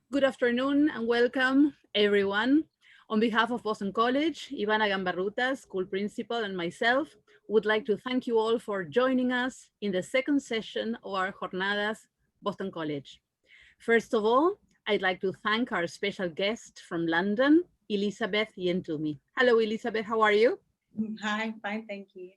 Good afternoon and welcome, everyone. On behalf of Boston College, Ivana Gambarruta, school principal, and myself would like to thank you all for joining us in the second session of our Jornadas Boston College. First of all, I'd like to thank our special guest from London, Elizabeth Yentumi. Hello, Elizabeth, how are you? Hi, fine, thank you.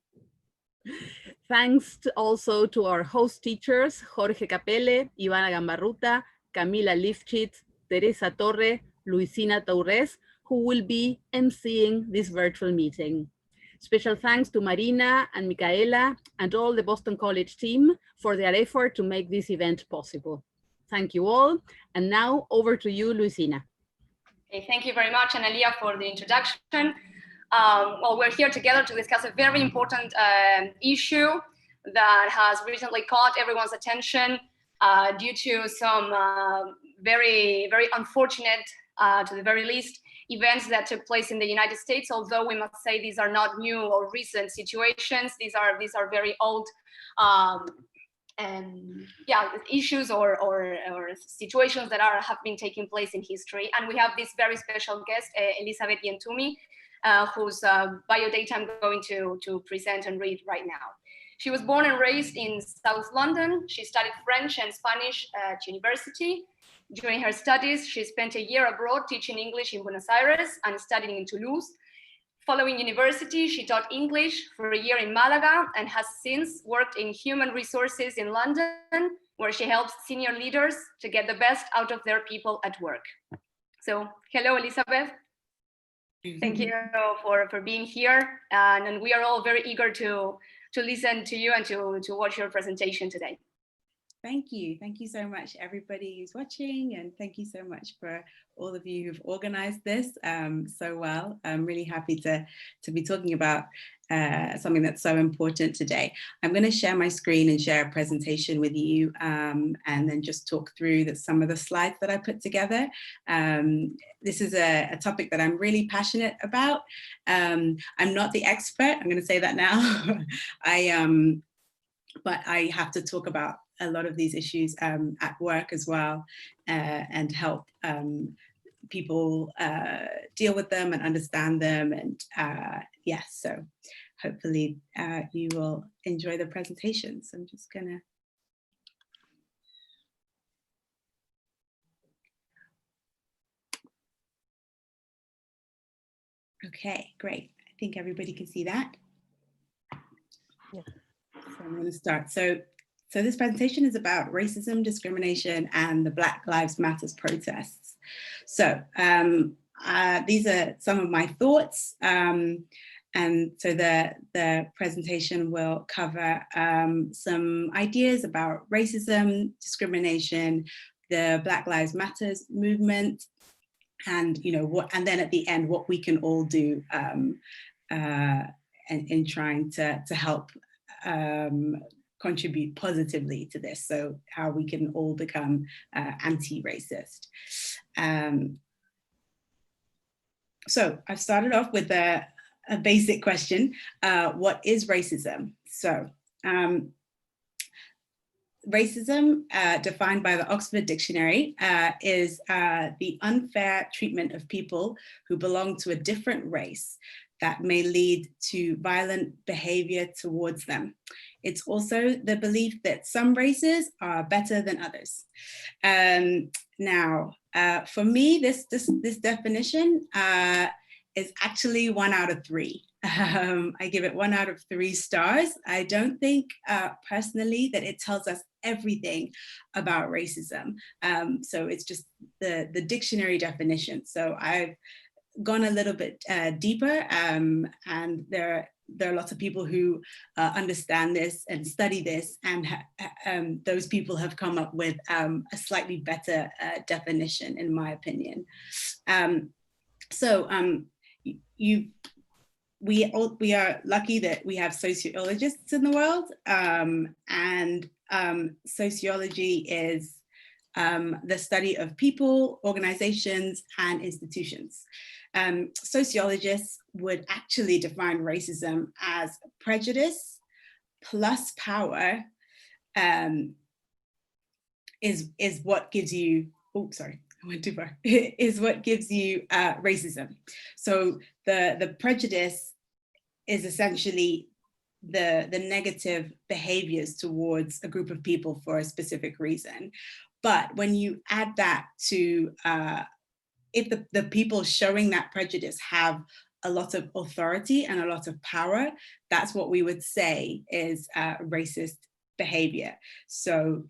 Thanks also to our host teachers, Jorge Capelle, Ivana Gambarruta, Camila Lifchitz, Teresa Torre, Luisina Torres, who will be emceeing this virtual meeting. Special thanks to Marina and Micaela and all the Boston College team for their effort to make this event possible. Thank you all. And now over to you, Luisina. Okay, thank you very much, Analia, for the introduction. Well, we're here together to discuss a very important issue that has recently caught everyone's attention due to some very unfortunate, to the very least, events that took place in the United States. Although we must say these are not new or recent situations, these are very old issues or situations that have been taking place in history. And we have this very special guest, Elizabeth Yentumi, whose bio data I'm going to present and read right now. She was born and raised in South London. She studied French and Spanish at university. During her studies, she spent a year abroad teaching English in Buenos Aires and studying in Toulouse. Following university, she taught English for a year in Malaga and has since worked in human resources in London, where she helps senior leaders to get the best out of their people at work. So, hello, Elizabeth. Thank you for being here. And we are all very eager to listen to you and to watch your presentation today. Thank you. Thank you so much, everybody who's watching, and thank you so much for all of you who've organized this so well. I'm really happy to be talking about something that's so important today. I'm going to share my screen and share a presentation with you and then just talk through some of the slides that I put together. This is a topic that I'm really passionate about. I'm not the expert, I'm going to say that now. But I have to talk about a lot of these issues at work as well and help people deal with them and understand them. And yes, so hopefully you will enjoy the presentation. So I'm just gonna. Okay, great. I think everybody can see that. Yeah. So I'm gonna start. So this presentation is about racism, discrimination, and the Black Lives Matter protests. So these are some of my thoughts. And so the presentation will cover some ideas about racism, discrimination, the Black Lives Matter movement, and and then at the end, what we can all do in trying to help contribute positively to this, so how we can all become anti-racist. So I've started off with a basic question. What is racism? So racism, defined by the Oxford Dictionary, is the unfair treatment of people who belong to a different race that may lead to violent behavior towards them. It's also the belief that some races are better than others. Now, for me, this definition is actually 1 out of 3. I give it 1 out of 3 stars. I don't think personally that it tells us everything about racism. So it's just the dictionary definition. So I've gone a little bit deeper, and there are lots of people who understand this and study this, and those people have come up with a slightly better definition, in my opinion. We are lucky that we have sociologists in the world, and sociology is the study of people, organizations, and institutions. Sociologists would actually define racism as prejudice plus power is what gives you, I went too far, is what gives you racism. So the prejudice is essentially the negative behaviors towards a group of people for a specific reason. But when you add that to, if the people showing that prejudice have a lot of authority and a lot of power, that's what we would say is racist behavior. So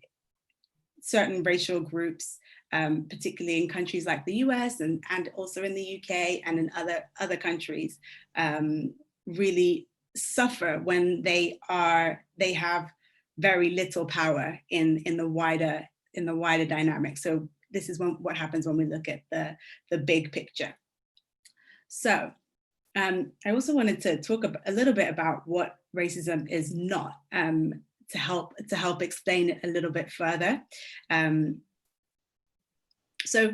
certain racial groups, particularly in countries like the US and also in the UK and in other countries, really suffer when they have very little power in the wider dynamic. So this is what happens when we look at the big picture. So I also wanted to talk a little bit about what racism is not, to help explain it a little bit further. So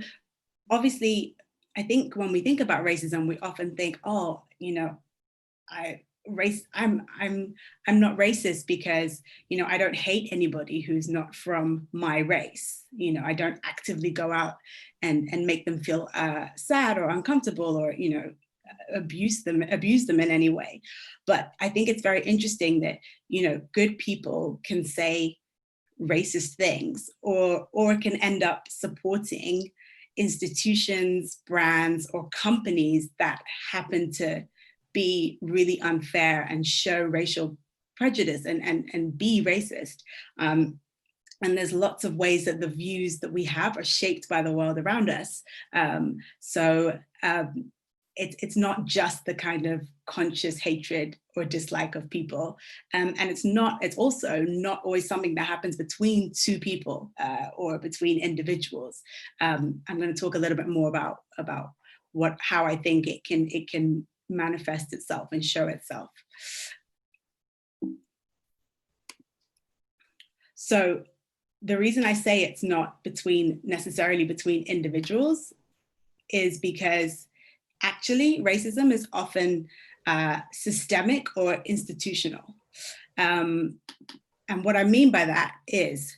obviously, I think when we think about racism, we often think, oh, you know, I'm not racist because, you know, I don't hate anybody who's not from my race. You know, I don't actively go out and make them feel sad or uncomfortable or, you know, abuse them in any way. But I think it's very interesting that, you know, good people can say racist things or can end up supporting institutions, brands, or companies that happen to be really unfair and show racial prejudice and be racist. And there's lots of ways that the views that we have are shaped by the world around us. It's not just the kind of conscious hatred or dislike of people. And it's also not always something that happens between two people or between individuals. I'm going to talk a little bit more about how I think it can manifest itself and show itself. So the reason I say it's not necessarily between individuals is because actually racism is often systemic or institutional. And what I mean by that is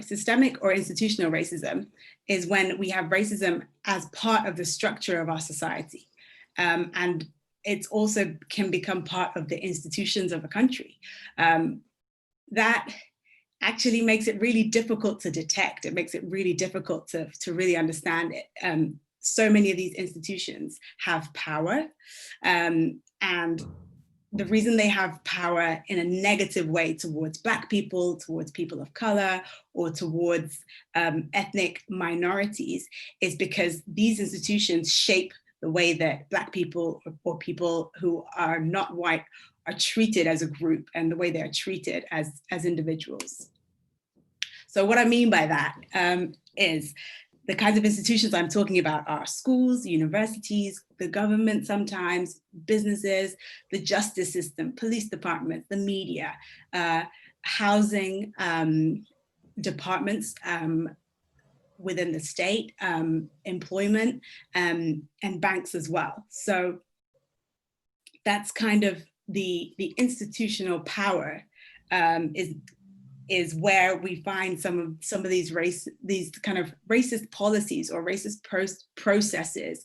systemic or institutional racism is when we have racism as part of the structure of our society. And it also can become part of the institutions of a country. That actually makes it really difficult to detect. It makes it really difficult to really understand it. So many of these institutions have power, and the reason they have power in a negative way towards Black people, towards people of color, or towards ethnic minorities is because these institutions shape the way that Black people or people who are not white are treated as a group and the way they are treated as individuals. So what I mean by that is the kinds of institutions I'm talking about are schools, universities, the government sometimes, businesses, the justice system, police departments, the media, housing departments within the state, employment, and banks as well. So that's kind of the institutional power is where we find some of these kind of racist policies or racist processes,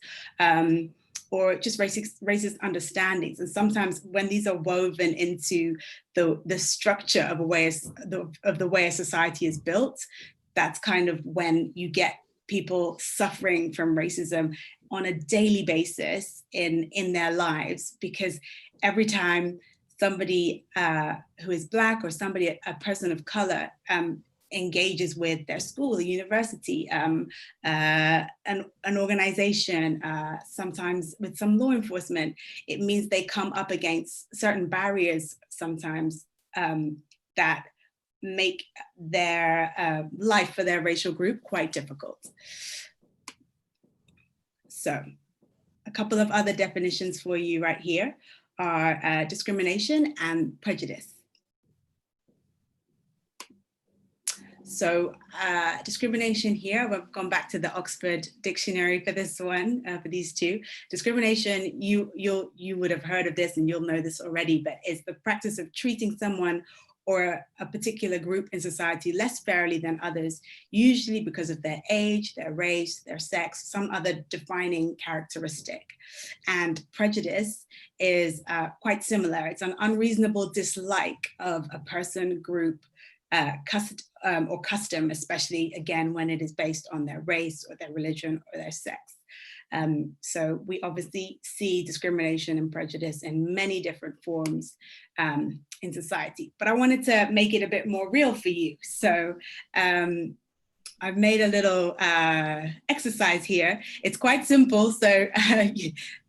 or just racist understandings. And sometimes when these are woven into the structure of the way a society is built, that's kind of when you get people suffering from racism on a daily basis in their lives, because every time somebody who is Black or a person of color engages with their school, a university, an organization, sometimes with some law enforcement, it means they come up against certain barriers sometimes that make their life for their racial group quite difficult. So a couple of other definitions for you right here are discrimination and prejudice. So discrimination here, we've gone back to the Oxford Dictionary for this one, for these two. Discrimination, you would have heard of this and you'll know this already, but it's the practice of treating someone or a particular group in society less fairly than others, usually because of their age, their race, their sex, some other defining characteristic. And prejudice is quite similar. It's an unreasonable dislike of a person, group, or custom, especially again when it is based on their race or their religion or their sex. So we obviously see discrimination and prejudice in many different forms in society, but I wanted to make it a bit more real for you. So I've made a little exercise here. It's quite simple. So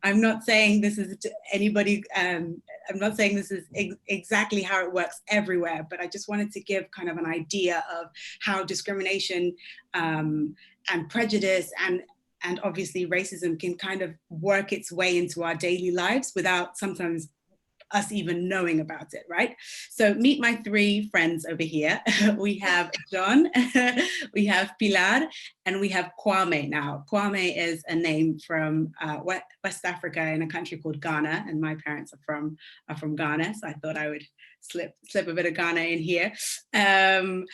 I'm not saying this is to anybody, I'm not saying this is exactly how it works everywhere, but I just wanted to give kind of an idea of how discrimination and prejudice and obviously racism can kind of work its way into our daily lives without sometimes us even knowing about it, right? So meet my three friends over here. We have John, we have Pilar, and we have Kwame. Now, Kwame is a name from West Africa in a country called Ghana, and my parents are from Ghana, so I thought I would slip a bit of Ghana in here. And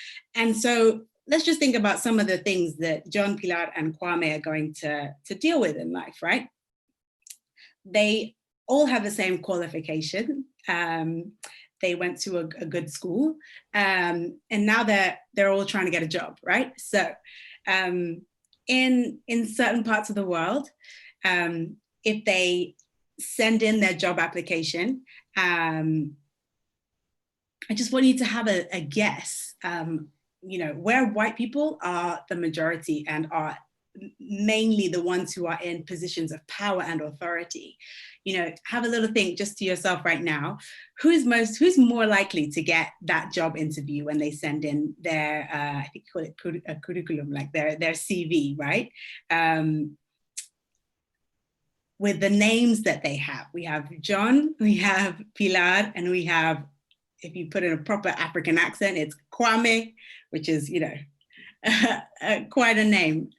so let's just think about some of the things that John, Pilar, and Kwame are going to deal with in life, right? They all have the same qualification. They went to a good school, and now they're all trying to get a job, right? So in certain parts of the world, if they send in their job application, I just want you to have a guess, you know, where white people are the majority and are mainly the ones who are in positions of power and authority. You know, have a little think just to yourself right now, who's more likely to get that job interview when they send in their, I think you call it a curriculum, like their CV, right? With the names that they have. We have John, we have Pilar, and we have, if you put in a proper African accent, it's Kwame, which is, you know, quite a name.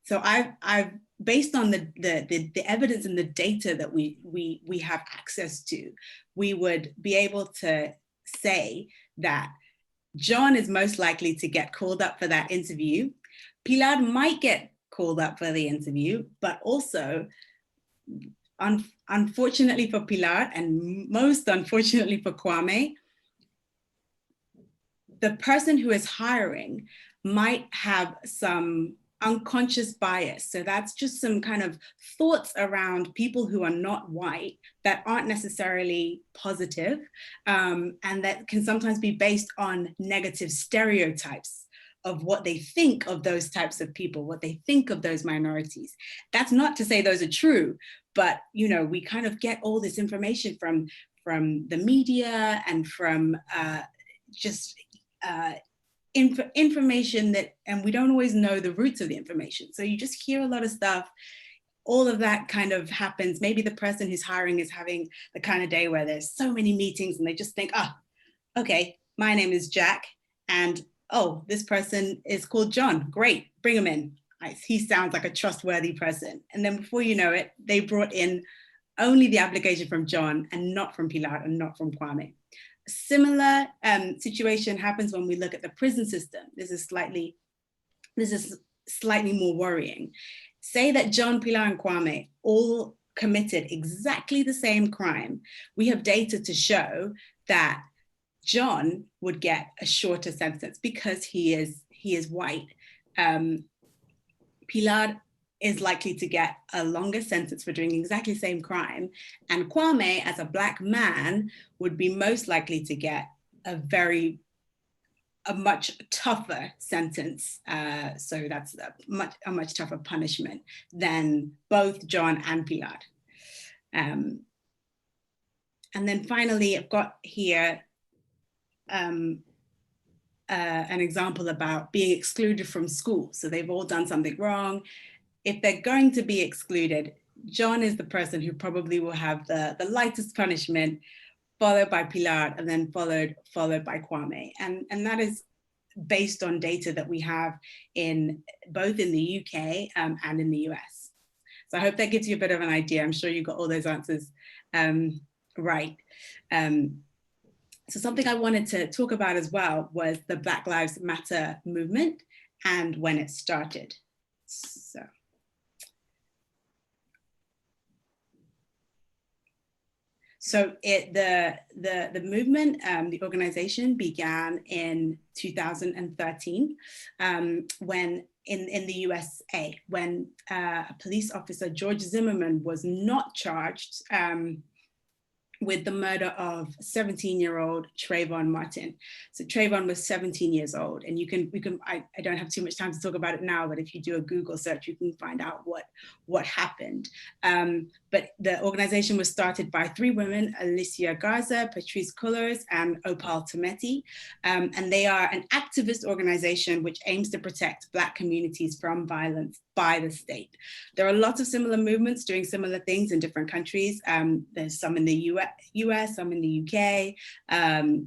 So I've based on the evidence and the data that we have access to, we would be able to say that John is most likely to get called up for that interview. Pilar might get called up for the interview, but also, unfortunately for Pilar and most unfortunately for Kwame, the person who is hiring might have some unconscious bias. So that's just some kind of thoughts around people who are not white that aren't necessarily positive, and that can sometimes be based on negative stereotypes of what they think of those types of people, what they think of those minorities. That's not to say those are true, but you know, we kind of get all this information from the media and from information that, and we don't always know the roots of the information. So you just hear a lot of stuff. All of that kind of happens. Maybe the person who's hiring is having the kind of day where there's so many meetings and they just think, oh, okay, my name is Jack, and oh, this person is called John. Great, bring him in. He sounds like a trustworthy person. And then before you know it, they brought in only the application from John and not from Pilar and not from Kwame. A similar situation happens when we look at the prison system. This is slightly more worrying. Say that John, Pilar, and Kwame all committed exactly the same crime. We have data to show that John would get a shorter sentence because he is white. Pilar is likely to get a longer sentence for doing exactly the same crime. And Kwame, as a Black man, would be most likely to get a much tougher sentence. So that's a much tougher punishment than both John and Pilar. And then finally, I've got here an example about being excluded from school. So they've all done something wrong. If they're going to be excluded, John is the person who probably will have the lightest punishment, followed by Pilar, and then followed by Kwame. And that is based on data that we have both in the UK and in the US. So I hope that gives you a bit of an idea. I'm sure you got all those answers right. So something I wanted to talk about as well was the Black Lives Matter movement and when it started. So the movement, the organization began in 2013 when in the USA, when police officer George Zimmerman was not charged with the murder of 17-year-old Trayvon Martin. So Trayvon was 17 years old, and I don't have too much time to talk about it now, but if you do a Google search, you can find out what happened. But the organization was started by 3 women, Alicia Garza, Patrice Cullors, and Opal Tometi. And they are an activist organization which aims to protect Black communities from violence by the state. There are lots of similar movements doing similar things in different countries. There's some in the US, some in the UK,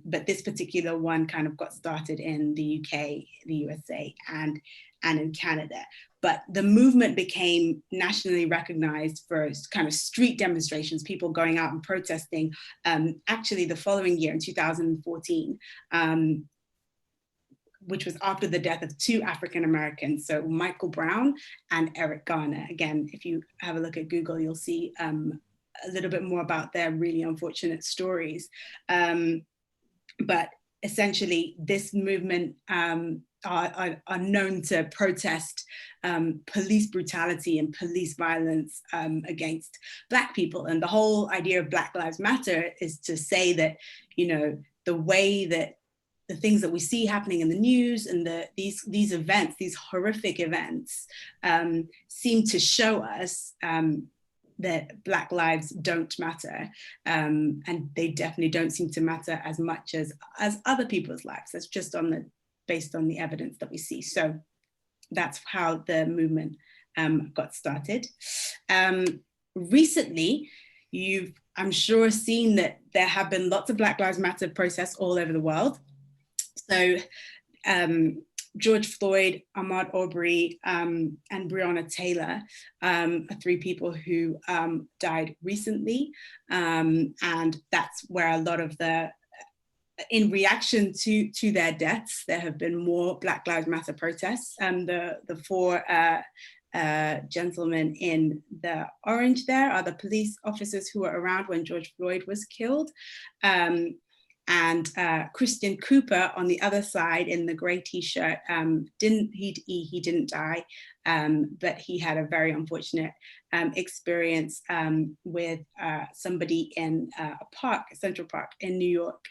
but this particular one kind of got started in the UK, the USA, and in Canada. But the movement became nationally recognized for kind of street demonstrations, people going out and protesting. Actually, the following year in 2014, which was after the death of 2 African Americans, so Michael Brown and Eric Garner. Again, if you have a look at Google, you'll see a little bit more about their really unfortunate stories. But essentially, this movement are known to protest police brutality and police violence against Black people. And the whole idea of Black Lives Matter is to say that, you know, the way that the things that we see happening in the news and these events, these horrific events, seem to show us that Black lives don't matter, and they definitely don't seem to matter as much as other people's lives. That's just based on the evidence that we see. So that's how the movement got started. Recently, I'm sure, seen that there have been lots of Black Lives Matter protests all over the world. So George Floyd, Ahmaud Arbery, and Breonna Taylor are 3 people who died recently. And that's where a lot of in reaction to their deaths, there have been more Black Lives Matter protests. The 4 gentlemen in the orange there are the police officers who were around when George Floyd was killed. And Christian Cooper on the other side in the gray t-shirt, he didn't die, but he had a very unfortunate experience with somebody in a park, Central Park in New York,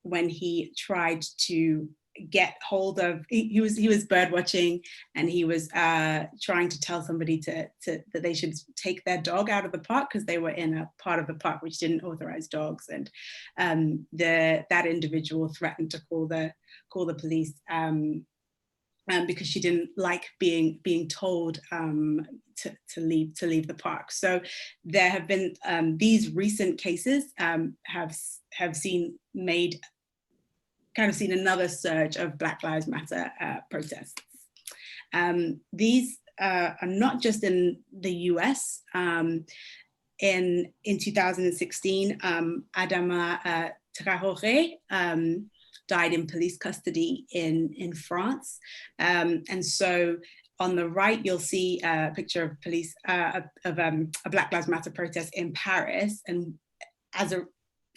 when he tried to get hold of, he was bird watching, and he was trying to tell somebody that they should take their dog out of the park because they were in a part of the park which didn't authorize dogs, and that individual threatened to call the police because she didn't like being told to leave the park. So there have been these recent cases have seen another surge of Black Lives Matter protests. These are not just in the US. In 2016, Adama Traoré died in police custody in France. And so on the right, you'll see a picture of a Black Lives Matter protest in Paris. And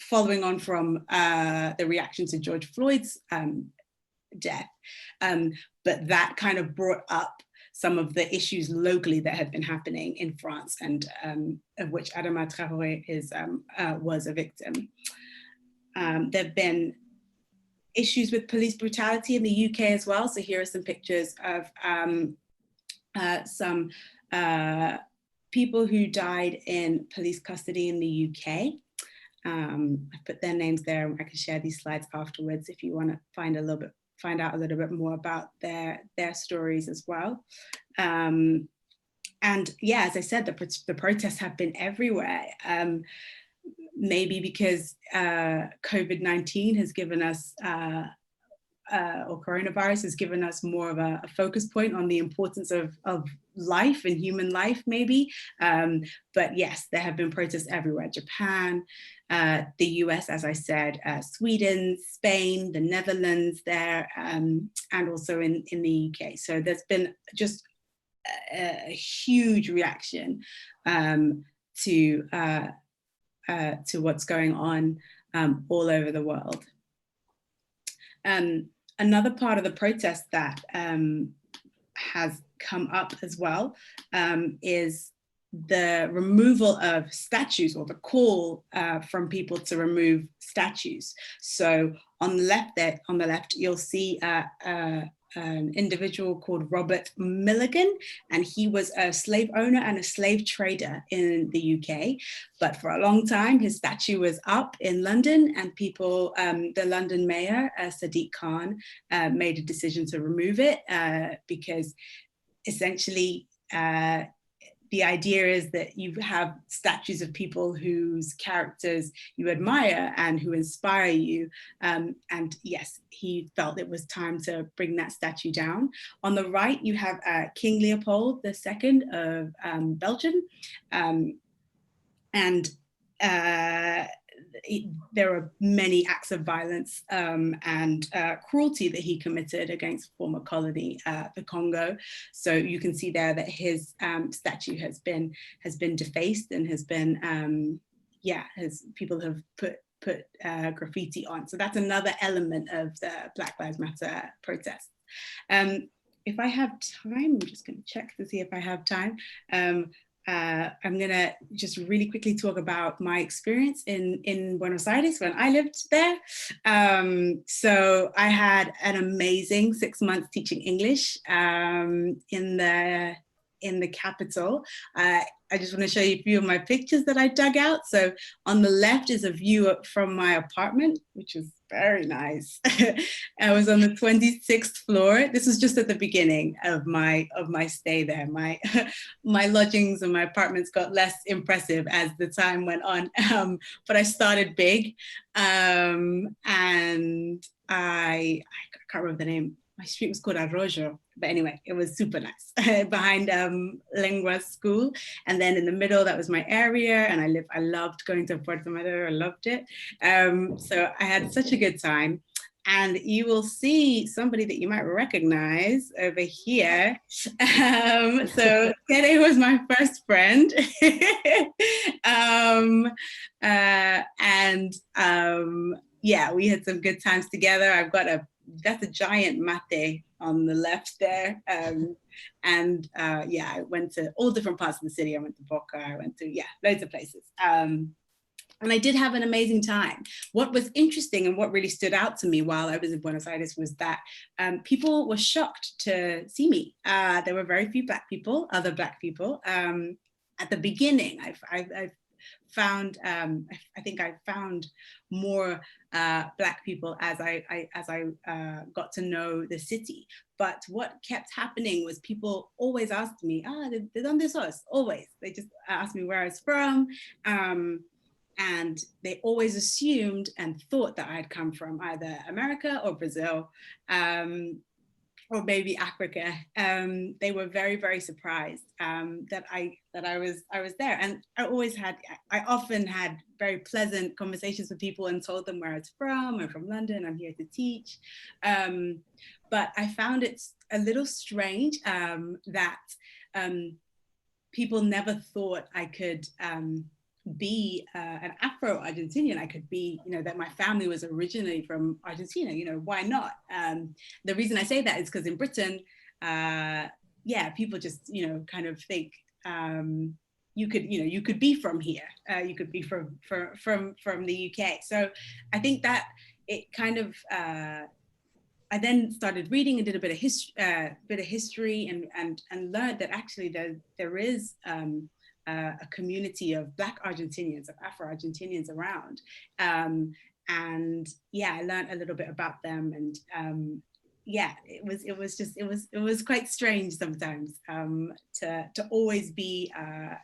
following on from the reaction to George Floyd's death, but that kind of brought up some of the issues locally that had been happening in France, and of which Adama Traoré was a victim. There have been issues with police brutality in the UK as well. So here are some pictures of some people who died in police custody in the UK. I've put their names there. I can share these slides afterwards if you want to find out a little bit more about their stories as well. And yeah, as I said, the protests have been everywhere. Maybe because COVID-19 has given us or coronavirus has given us more of a focus point on the importance of life and human life, maybe. But yes, there have been protests everywhere. Japan, the US, as I said, Sweden, Spain, the Netherlands there, and also in the UK. So there's been just a huge reaction to what's going on all over the world. Another part of the protest that has come up as well is the removal of statues, or the call from people to remove statues. So on the left, you'll see an individual called Robert Milligan, and he was a slave owner and a slave trader in the UK. But for a long time, his statue was up in London, and people, the London mayor, Sadiq Khan, made a decision to remove it because essentially the idea is that you have statues of people whose characters you admire and who inspire you. And yes, he felt it was time to bring that statue down. On the right, you have King Leopold II of Belgium. And there are many acts of violence and cruelty that he committed against former colony, the Congo. So you can see there that his statue has been defaced and has been, people have put graffiti on. So that's another element of the Black Lives Matter protests. If I have time, I'm just going to check to see if I have time. I'm gonna just really quickly talk about my experience in Buenos Aires when I lived there. So I had an amazing 6 months teaching English in the capital. I just want to show you a few of my pictures that I dug out. So on the left is a view from my apartment, which is very nice. I was on the 26th floor. This was just at the beginning of my stay there. My lodgings and my apartments got less impressive as the time went on, but I started big, and I can't remember the name. My street was called Arroyo, but anyway, it was super nice. Behind Lengua School, and then in the middle, that was my area, and I loved going to Puerto Madero. I loved it. So I had such a good time. And you will see somebody that you might recognize over here. So Tere was my first friend. Yeah, we had some good times together. That's a giant mate on the left there. Yeah, I went to all different parts of the city. I went to Boca, I went to, loads of places. And I did have an amazing time. What was interesting and what really stood out to me while I was in Buenos Aires was that people were shocked to see me. There were very few other Black people. At the beginning, I found, I think I found more Black people as I got to know the city. But what kept happening was people always asked me, ¿de dónde sos? Always. They just asked me where I was from. And they always assumed and thought that I'd come from either America or Brazil, or maybe Africa. They were very, very surprised that I was there. And I often had very pleasant conversations with people and told them where I was from. I'm from London, I'm here to teach. But I found it a little strange that people never thought I could be an Afro-Argentinian. I could be, that my family was originally from Argentina, why not? The reason I say that is because in Britain, people just, kind of think you could be from here, you could be from the UK. So I think that it kind of, I then started reading and did a bit of history and learned that actually there is a community of Black Argentinians, of Afro-Argentinians around. And I learned a little bit about them, and it was quite strange sometimes to always be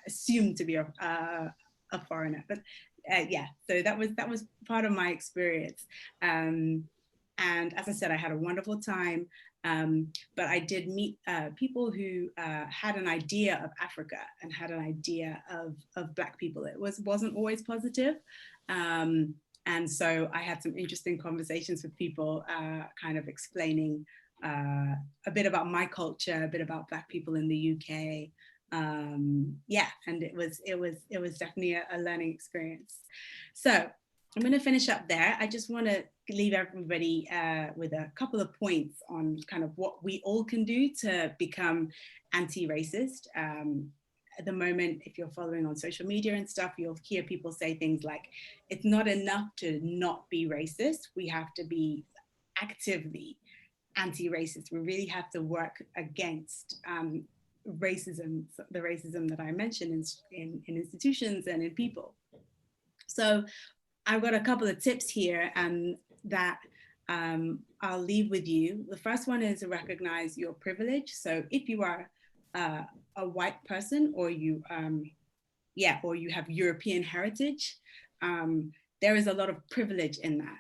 assumed to be a foreigner. But so that was part of my experience. And as I said, I had a wonderful time, but I did meet people who had an idea of Africa and had an idea of Black people. It wasn't always positive. And so I had some interesting conversations with people kind of explaining a bit about my culture, a bit about Black people in the UK. Yeah, and it was definitely a learning experience. So I'm going to finish up there. I just want to leave everybody with a couple of points on kind of what we all can do to become anti-racist. At the moment, if you're following on social media and stuff, you'll hear people say things like, it's not enough to not be racist. We have to be actively anti-racist. We really have to work against racism, the racism that I mentioned in institutions and in people. So I've got a couple of tips here that I'll leave with you. The first one is to recognize your privilege. So if you are a white person, or you have European heritage, there is a lot of privilege in that.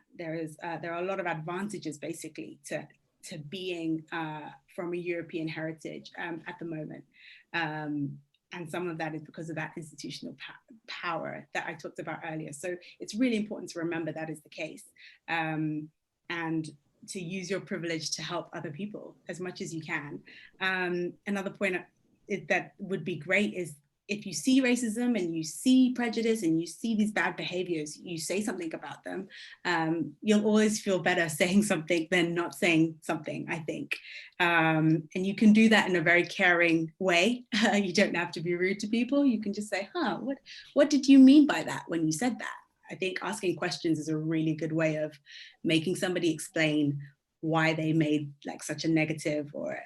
There are a lot of advantages basically to being from a European heritage at the moment. And some of that is because of that institutional power that I talked about earlier. So it's really important to remember that is the case, and to use your privilege to help other people as much as you can. Another point that would be great is, if you see racism and you see prejudice and you see these bad behaviors, you say something about them. You'll always feel better saying something than not saying something, I think. And you can do that in a very caring way. You don't have to be rude to people. You can just say, what did you mean by that when you said that? I think asking questions is a really good way of making somebody explain why they made like such a negative or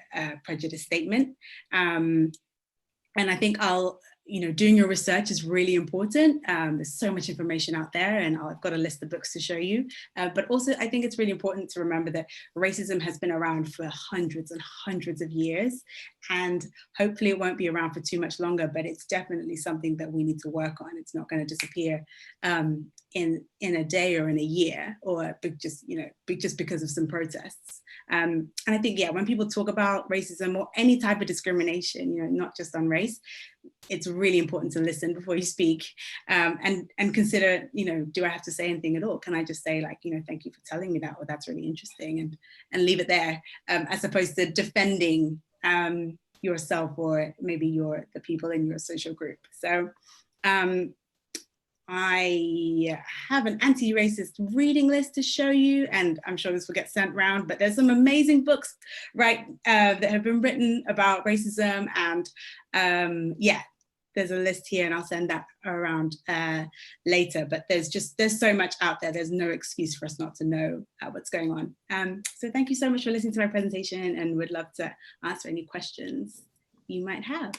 prejudiced statement. And I think doing your research is really important. There's so much information out there, and I've got a list of books to show you. But also, I think it's really important to remember that racism has been around for hundreds and hundreds of years, and hopefully it won't be around for too much longer, but it's definitely something that we need to work on. It's not going to disappear in a day or in a year, or just because of some protests. And I think, when people talk about racism or any type of discrimination, not just on race, it's really important to listen before you speak, and consider, do I have to say anything at all? Can I just say thank you for telling me that, or that's really interesting, and leave it there, as opposed to defending yourself or maybe the people in your social group. So I have an anti-racist reading list to show you, and I'm sure this will get sent around, but there's some amazing books, that have been written about racism, and there's a list here, and I'll send that around later, but there's so much out there. There's no excuse for us not to know what's going on. So thank you so much for listening to my presentation, and would love to answer any questions you might have.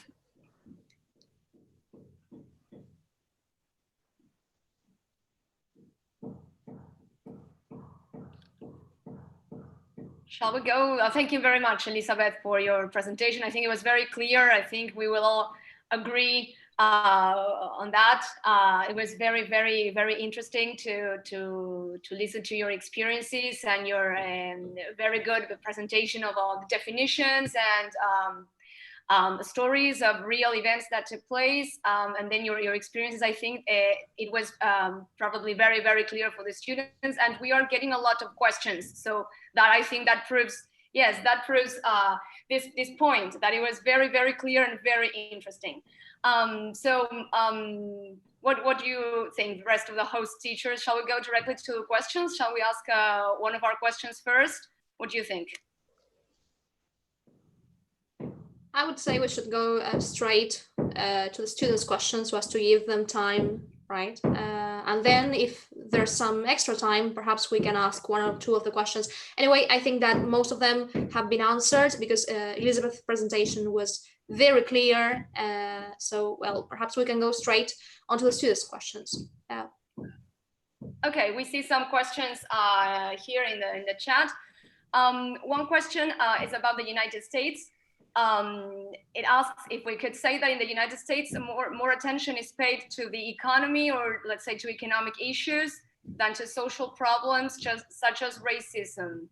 Shall we go? Thank you very much, Elizabeth, for your presentation. I think it was very clear. I think we will all agree on that. It was very, very, very interesting to listen to your experiences and your very good presentation of all the definitions and stories of real events that took place, and then your experiences. I think it was probably very, very clear for the students, and we are getting a lot of questions. So that, I think that proves, this point, that it was very, very clear and very interesting. What do you think, the rest of the host teachers? Shall we go directly to questions? Shall we ask one of our questions first? What do you think? I would say we should go straight to the students' questions, so as to give them time, right? And then if there's some extra time, perhaps we can ask one or two of the questions. Anyway, I think that most of them have been answered, because Elizabeth's presentation was very clear. So, well, perhaps we can go straight onto the students' questions. Okay, we see some questions here in the chat. One question is about the United States. It asks if we could say that in the United States more attention is paid to the economy, or let's say to economic issues, than to social problems such as racism?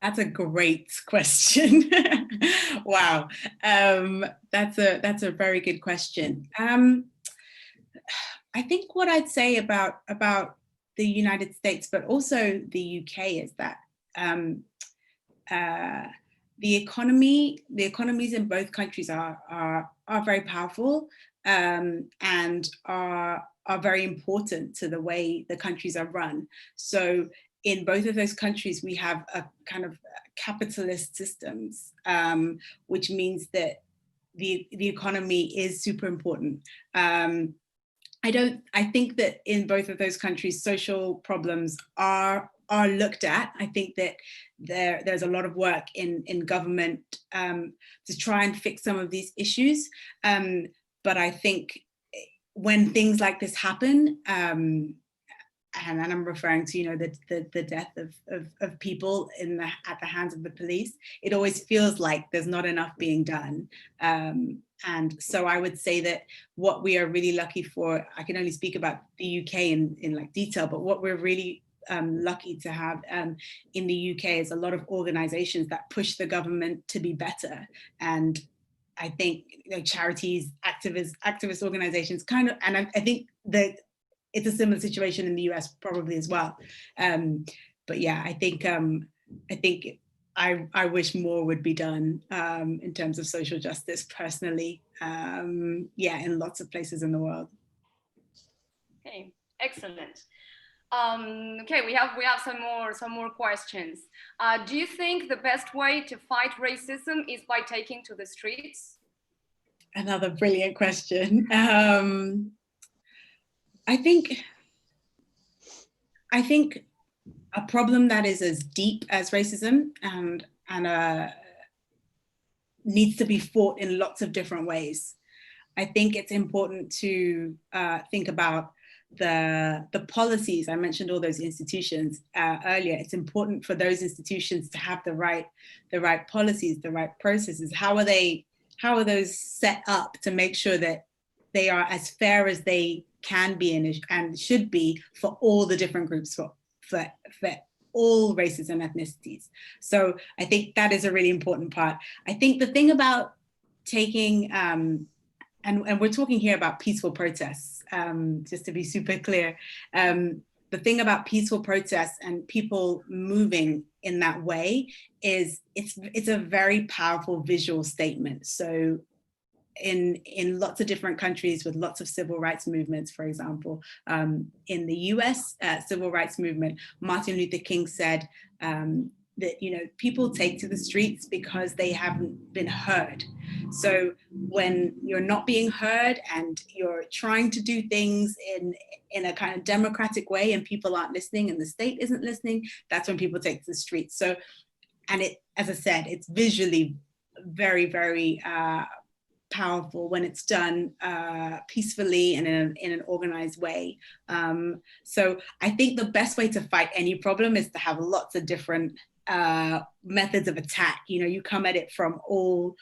That's a great question. Wow, that's a very good question. I think what I'd say about the United States, but also the UK, is that the economies in both countries are very powerful, and are very important to the way the countries are run. So in both of those countries, we have a kind of capitalist systems, which means that the economy is super important. I think that in both of those countries, social problems are looked at. I think that there's a lot of work in government to try and fix some of these issues. But I think when things like this happen, and I'm referring to, you know, the death of people at the hands of the police, it always feels like there's not enough being done. And so I would say that what we are really lucky for, I can only speak about the UK in like detail, but what we're really lucky to have in the UK is a lot of organizations that push the government to be better. And I think, you know, charities, activist organizations kind of, and I think that it's a similar situation in the US probably as well. But yeah, I think I wish more would be done in terms of social justice personally. Yeah, in lots of places in the world. Okay, excellent. Okay, we have some more questions. Do you think the best way to fight racism is by taking to the streets? Another brilliant question. I think a problem that is as deep as racism and needs to be fought in lots of different ways. I think it's important to think about the policies. I mentioned all those institutions earlier. It's important for those institutions to have the right policies, the right processes. How are those set up to make sure that they are as fair as they can be and should be for all the different groups, for all races and ethnicities. So I think that is a really important part. I think the thing about taking, and we're talking here about peaceful protests, just to be super clear, the thing about peaceful protests and people moving in that way is it's a very powerful visual statement. So in lots of different countries with lots of civil rights movements, for example, in the US civil rights movement, Martin Luther King said that, you know, people take to the streets because they haven't been heard. So when you're not being heard and you're trying to do things in a kind of democratic way and people aren't listening and the state isn't listening, that's when people take to the streets. So, and it, as I said, it's visually very, very powerful when it's done peacefully and in an organized way. So I think the best way to fight any problem is to have lots of different methods of attack. You know, you come at it from all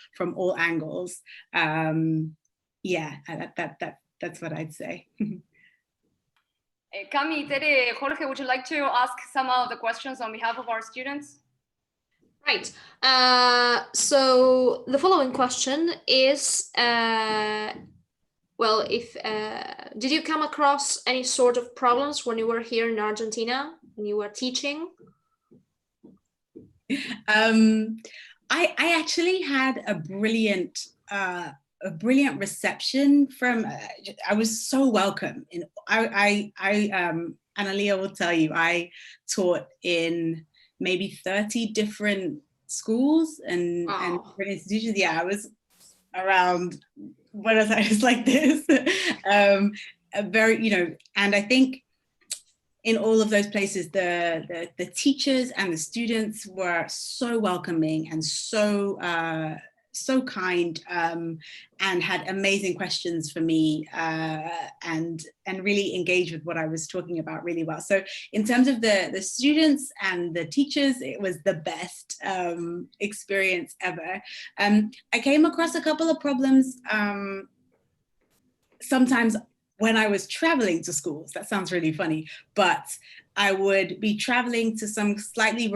angles. Yeah, that's what I'd say. Cami, Tere, Jorge, would you like to ask some of the questions on behalf of our students? Right. So the following question is, well, did you come across any sort of problems when you were here in Argentina, when you were teaching? I actually had a brilliant reception from. I was so welcome. Analia will tell you, I taught in maybe 30 different schools and different institutions. Yeah, I was around Buenos Aires like this. Very, you know, and I think in all of those places, the teachers and the students were so welcoming and so kind, and had amazing questions for me, and really engaged with what I was talking about really well. So in terms of the students and the teachers, it was the best experience ever. I came across a couple of problems, sometimes when I was traveling to schools. That sounds really funny, but I would be traveling to some slightly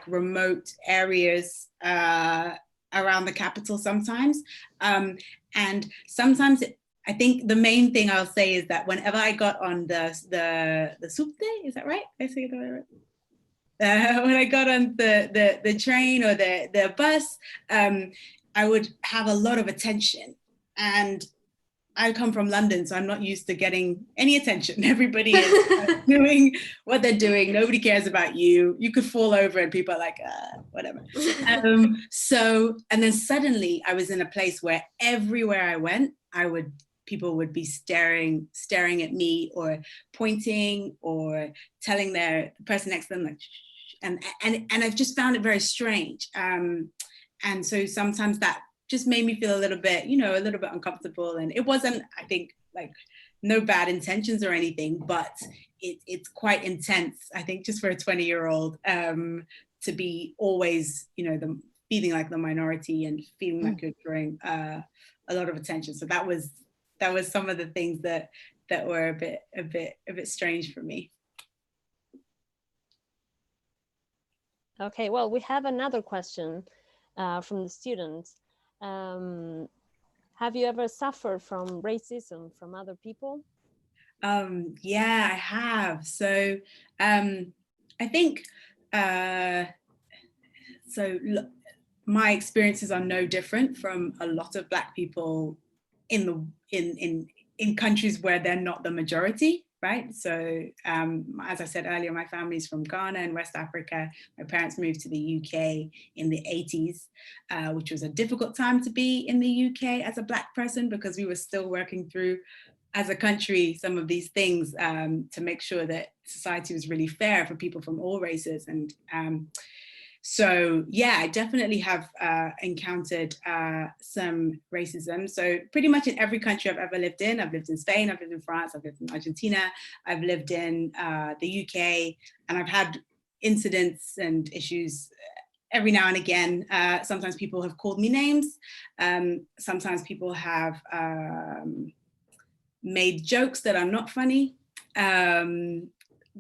remote areas around the capital sometimes. And sometimes I think the main thing I'll say is that whenever I got on the subte, is that right? I say that right? When I got on the train or the bus, I would have a lot of attention. And I come from London, so I'm not used to getting any attention. Everybody is doing what they're doing. Nobody cares about you. You could fall over and people are like, whatever. And then suddenly I was in a place where everywhere I went, people would be staring at me or pointing or telling the person next to them, like, and I've just found it very strange. And so sometimes that just made me feel a little bit uncomfortable. And it wasn't, I think, like no bad intentions or anything, but it's quite intense, I think, just for a 20-year-old to be always, feeling like the minority and feeling like you're drawing a lot of attention. So that was some of the things that were a bit strange for me. Okay, well, we have another question from the students. Have you ever suffered from racism from other people? Yeah, I have. So I think my experiences are no different from a lot of Black people in countries where they're not the majority, right? So as I said earlier, my family's from Ghana and West Africa. My parents moved to the UK in the 80s, which was a difficult time to be in the UK as a Black person, because we were still working through, as a country, some of these things to make sure that society was really fair for people from all races. And so, yeah, I definitely have encountered some racism. So pretty much in every country I've ever lived in. I've lived in Spain, I've lived in France, I've lived in Argentina, I've lived in the UK, and I've had incidents and issues every now and again. Sometimes people have called me names. Sometimes people have made jokes that are not funny.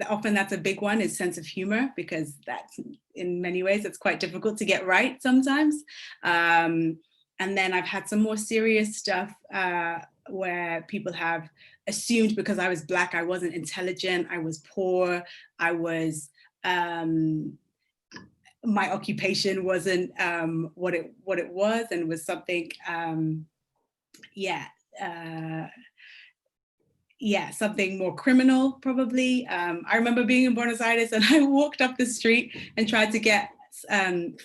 Often that's a big one, is sense of humor, because that's, in many ways, it's quite difficult to get right sometimes. And then I've had some more serious stuff where people have assumed because I was Black, I wasn't intelligent, I was poor, I was, my occupation wasn't what it was, and was something, something more criminal, probably. I remember being in Buenos Aires and I walked up the street and tried to get some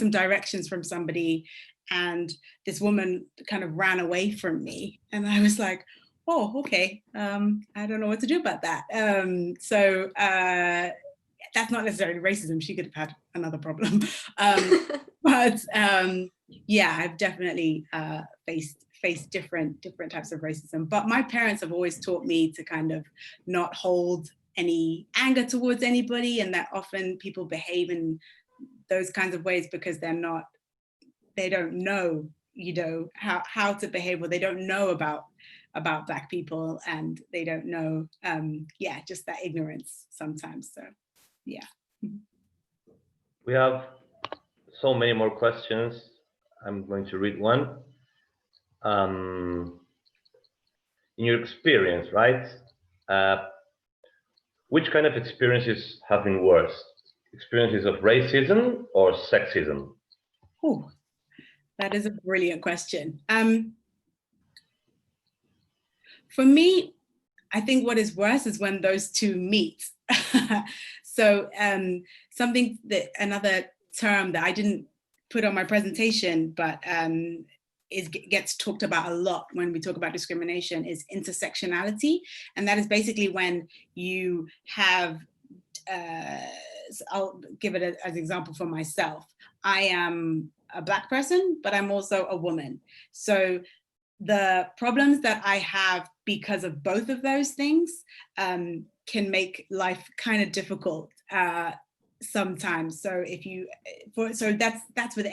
directions from somebody, and this woman kind of ran away from me, and I was like, oh, okay, I don't know what to do about that. So that's not necessarily racism. She could have had another problem. But yeah, I've definitely faced different types of racism. But my parents have always taught me to kind of not hold any anger towards anybody, and that often people behave in those kinds of ways because they don't know, how to behave, or they don't know about Black people, and they don't know, just that ignorance sometimes. So, yeah. We have so many more questions. I'm going to read one. In your experience, right? Which kind of experiences have been worse? Experiences of racism or sexism? Oh, that is a brilliant question. For me, I think what is worse is when those two meet. So another term that I didn't put on my presentation, but gets talked about a lot when we talk about discrimination, is intersectionality. And that is basically when you have, I'll give it as an example for myself. I am a Black person, but I'm also a woman. So the problems that I have because of both of those things can make life kind of difficult sometimes. So that's with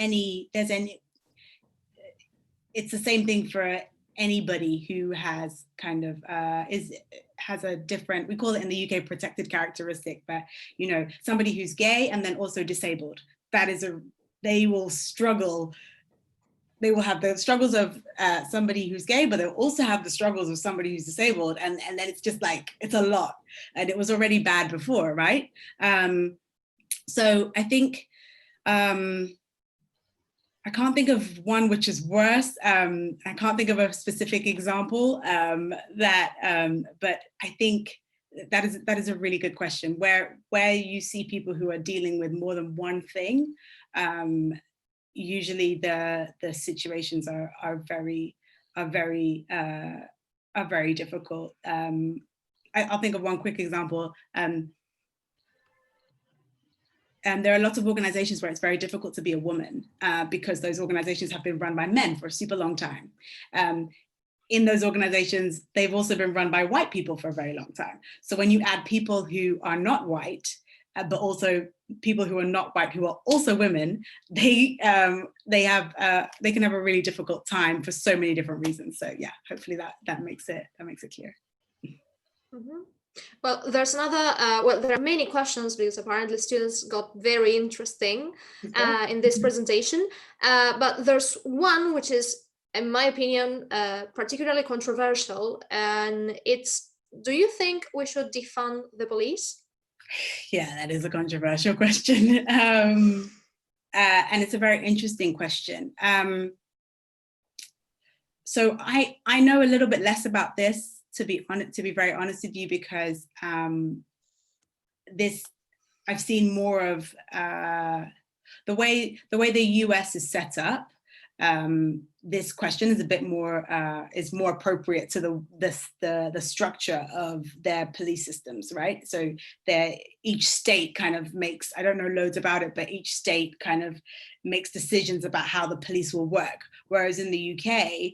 it's the same thing for anybody who has kind of has a different, we call it in the UK protected characteristic, but you know, somebody who's gay and then also disabled. That is they will struggle. They will have the struggles of somebody who's gay, but they'll also have the struggles of somebody who's disabled. And then it's just like, it's a lot. And it was already bad before, right? So I think, I can't think of one which is worse. I can't think of a specific example but I think that is a really good question. Where you see people who are dealing with more than one thing, usually the situations are very difficult. I'll think of one quick example. And there are lots of organizations where it's very difficult to be a woman because those organizations have been run by men for a super long time. In those organizations, they've also been run by white people for a very long time. So when you add people who are not white, but also people who are not white, who are also women, they can have a really difficult time for so many different reasons. So yeah, hopefully that makes it clear. Mm-hmm. Well, there's another, well, there are many questions because apparently students got very interesting in this presentation, but there's one which is, in my opinion, particularly controversial, and it's, do you think we should defund the police? Yeah, that is a controversial question. And it's a very interesting question. So I know a little bit less about this, to be very honest with you, because I've seen more of the way the US is set up. This question is a bit more is more appropriate to the structure of their police systems, right? So each state kind of makes, I don't know loads about it, but each state kind of makes decisions about how the police will work. Whereas in the UK,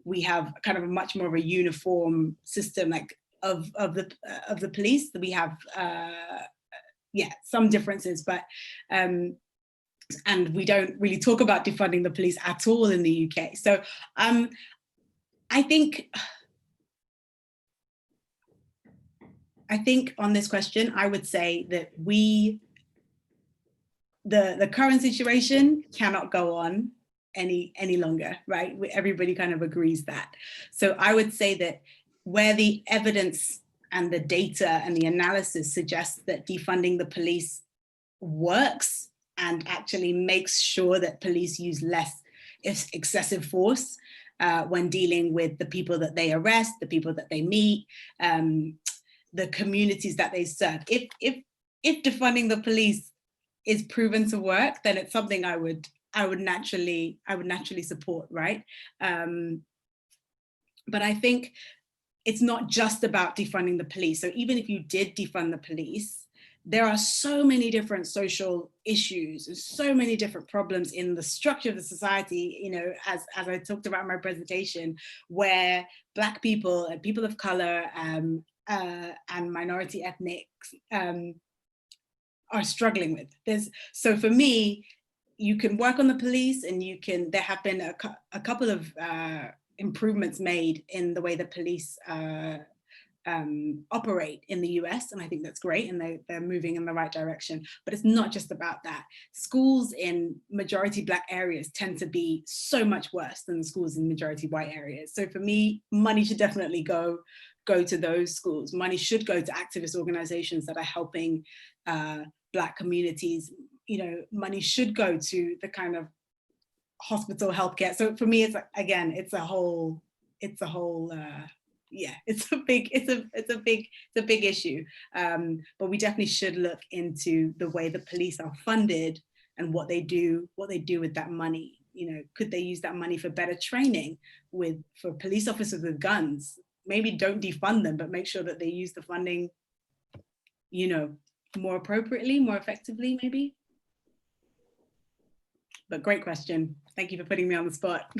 we have kind of a much more of a uniform system, like of the police. We have some differences, but and we don't really talk about defunding the police at all in the UK. So I think on this question, I would say that the current situation cannot go on any longer, right? Everybody kind of agrees that. So I would say that where the evidence and the data and the analysis suggests that defunding the police works and actually makes sure that police use less excessive force when dealing with the people that they arrest, the people that they meet, the communities that they serve. If defunding the police is proven to work, then it's something I would naturally support, right? But I think it's not just about defunding the police. So even if you did defund the police, there are so many different social issues and so many different problems in the structure of the society, you know, as I talked about in my presentation, where Black people and people of color and minority ethnics are struggling with. So for me, you can work on the police, and there have been a couple of improvements made in the way the police operate in the US, and I think that's great, and they're moving in the right direction. But it's not just about that. Schools in majority Black areas tend to be so much worse than the schools in majority white areas. So for me, money should definitely go to those schools. Money should go to activist organizations that are helping Black communities. You know, money should go to the kind of hospital healthcare. So for me, it's a big issue. But we definitely should look into the way the police are funded and what they do with that money. You know, could they use that money for better training for police officers with guns? Maybe don't defund them, but make sure that they use the funding, you know, more appropriately, more effectively, maybe. But great question. Thank you for putting me on the spot.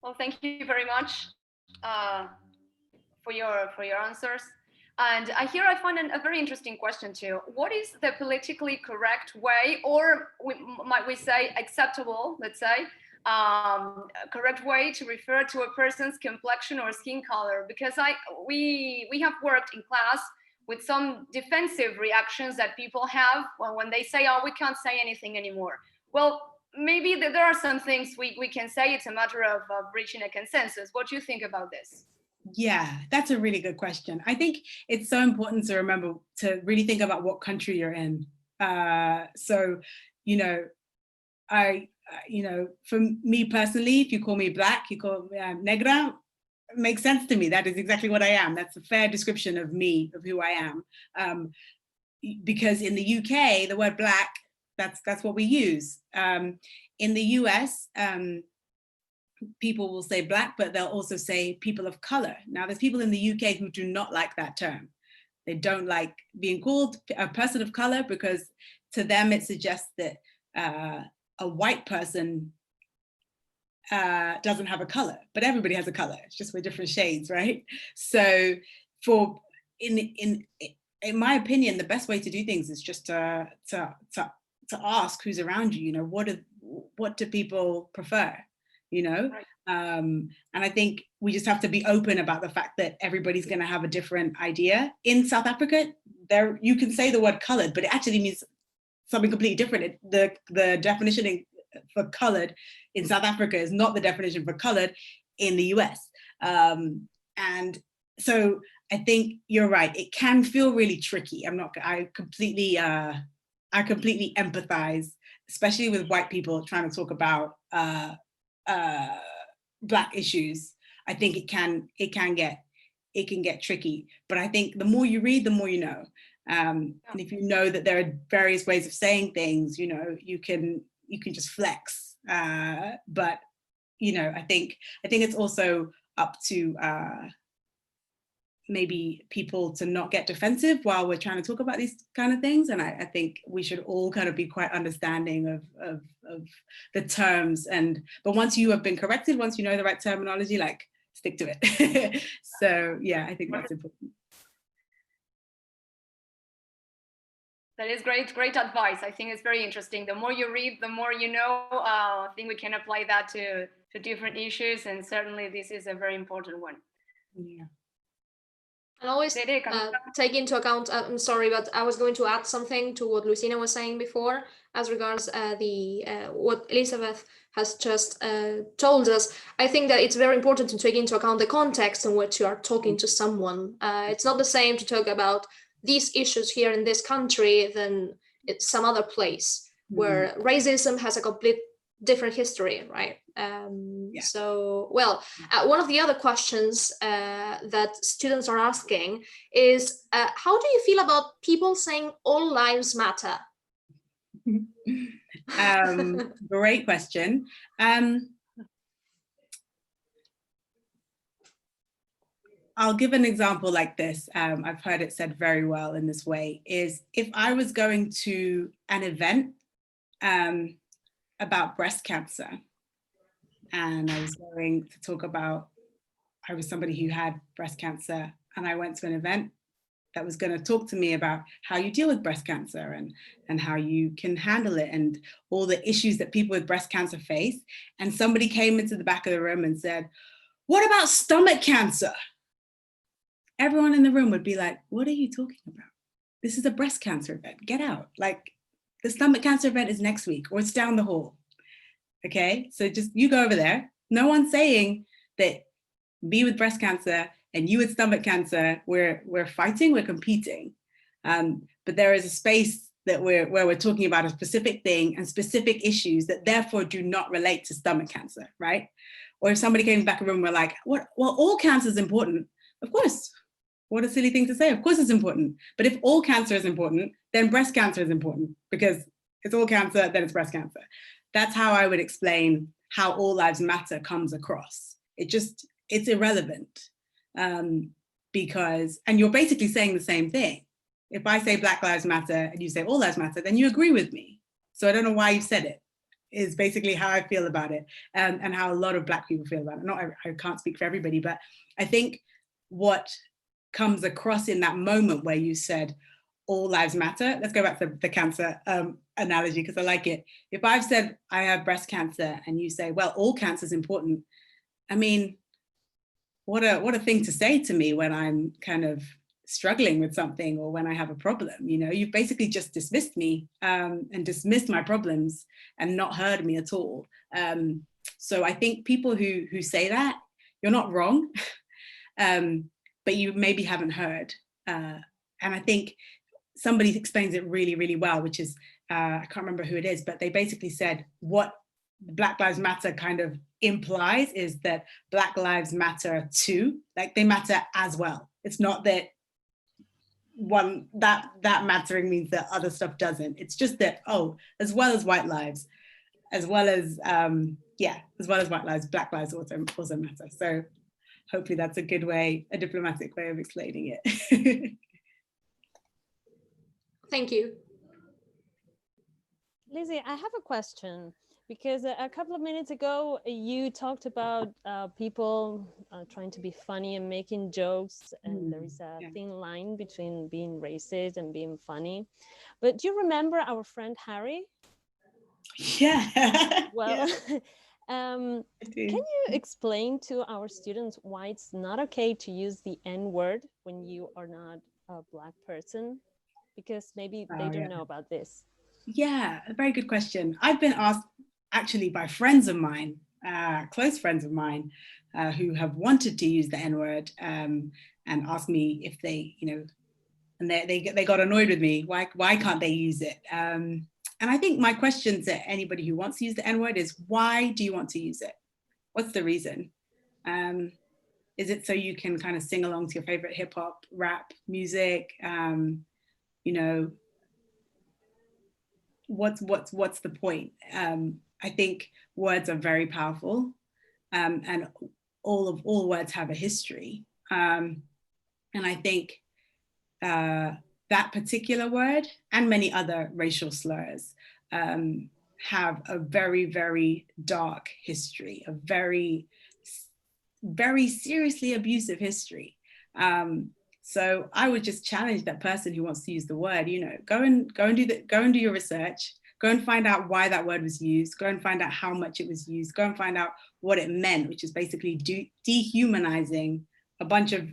Well, thank you very much for your answers. And here I find a very interesting question too. What is the politically correct way, or might we say acceptable, let's say, correct way to refer to a person's complexion or skin color? Because we have worked in class with some defensive reactions that people have when they say, oh, we can't say anything anymore. Well, maybe there are some things we can say. It's a matter of reaching a consensus. What do you think about this? Yeah, that's a really good question. I think it's so important to remember to really think about what country you're in. So, you know, for me personally, if you call me black, you call me negra, it makes sense to me. That is exactly what I am. That's a fair description of me, of who I am. Because in the UK, the word black, that's what we use. In the US, people will say black, but they'll also say people of color. Now, there's people in the UK who do not like that term. They don't like being called a person of color because to them it suggests that a white person doesn't have a color, but everybody has a color. It's just with different shades, right? So, in my opinion, the best way to do things is just to ask who's around you. You know, what do people prefer? You know, right. And I think we just have to be open about the fact that everybody's going to have a different idea. In South Africa, there you can say the word colored, but it actually means something completely different. The definition for colored in South Africa is not the definition for colored in the US. And so I think you're right. It can feel really tricky. I completely empathize, especially with white people trying to talk about Black issues. I think it can get tricky. But I think the more you read, the more you know. And if you know that there are various ways of saying things, you know, you can just flex. But you know, I think it's also up to maybe people to not get defensive while we're trying to talk about these kind of things. And I think we should all kind of be quite understanding of the terms. But once you have been corrected, once you know the right terminology, like stick to it. So yeah, I think that's important. That is great advice. I think it's very interesting. The more you read, the more you know. I think we can apply that to different issues, and certainly this is a very important one. Yeah. And always take into account, I'm sorry, but I was going to add something to what Lucina was saying before as regards what Elizabeth has just told us. I think that it's very important to take into account the context in which you are talking to someone. It's not the same to talk about these issues here in this country than it's some other place where racism has a complete different history, right? Yeah. So, well, one of the other questions that students are asking is, how do you feel about people saying all lives matter? Great question. I'll give an example like this. I've heard it said very well in this way, is if I was going to an event about breast cancer, and I was going to talk about, I was somebody who had breast cancer, and I went to an event that was going to talk to me about how you deal with breast cancer and how you can handle it and all the issues that people with breast cancer face. And somebody came into the back of the room and said, "What about stomach cancer?" Everyone in the room would be like, "What are you talking about? This is a breast cancer event. Get out. Like, the stomach cancer event is next week, or it's down the hall." Okay, so just you go over there. No one's saying that me with breast cancer and you with stomach cancer, we're fighting, we're competing. But there is a space that where we're talking about a specific thing and specific issues that therefore do not relate to stomach cancer, right? Or if somebody came back in the room, we're like, "What? Well, all cancer is important." Of course. What a silly thing to say. Of course it's important. But if all cancer is important, then breast cancer is important, because it's all cancer, then it's breast cancer. That's how I would explain how all lives matter comes across. It's irrelevant because, and you're basically saying the same thing. If I say Black Lives Matter and you say all lives matter, then you agree with me. So I don't know why you said it, is basically how I feel about it, and how a lot of Black people feel about it. I can't speak for everybody, but I think what comes across in that moment where you said, all lives matter. Let's go back to the cancer analogy, because I like it. If I've said I have breast cancer and you say, well, all cancer is important. I mean, what a thing to say to me when I'm kind of struggling with something or when I have a problem. You know, you've basically just dismissed me and dismissed my problems and not heard me at all. So I think people who say that, you're not wrong, but you maybe haven't heard. And I think somebody explains it really, really well, which is, I can't remember who it is, but they basically said what Black Lives Matter kind of implies is that Black lives matter too, like they matter as well. It's not that one that mattering means that other stuff doesn't. It's just that, oh, as well as white lives, as well as as well as white lives, Black lives also matter. So hopefully that's a good way, a diplomatic way of explaining it. Thank you. Lizzie, I have a question, because a couple of minutes ago, you talked about people trying to be funny and making jokes, and there is a thin line between being racist and being funny. But do you remember our friend Harry? Yeah. Well, can you explain to our students why it's not okay to use the N-word when you are not a Black person? Because maybe they don't know about this. Yeah, a very good question. I've been asked actually by friends of mine, close friends of mine, who have wanted to use the N-word and asked me if they, you know, and they got annoyed with me. Why can't they use it? And I think my question to anybody who wants to use the N-word is, why do you want to use it? What's the reason? Is it so you can kind of sing along to your favorite hip hop, rap, music? You know, what's the point? I think words are very powerful, and all words have a history. And I think that particular word and many other racial slurs have a very, very dark history, a very, very seriously abusive history. So I would just challenge that person who wants to use the word, you know, go and do your research, go and find out why that word was used, go and find out how much it was used, go and find out what it meant, which is basically dehumanizing a bunch of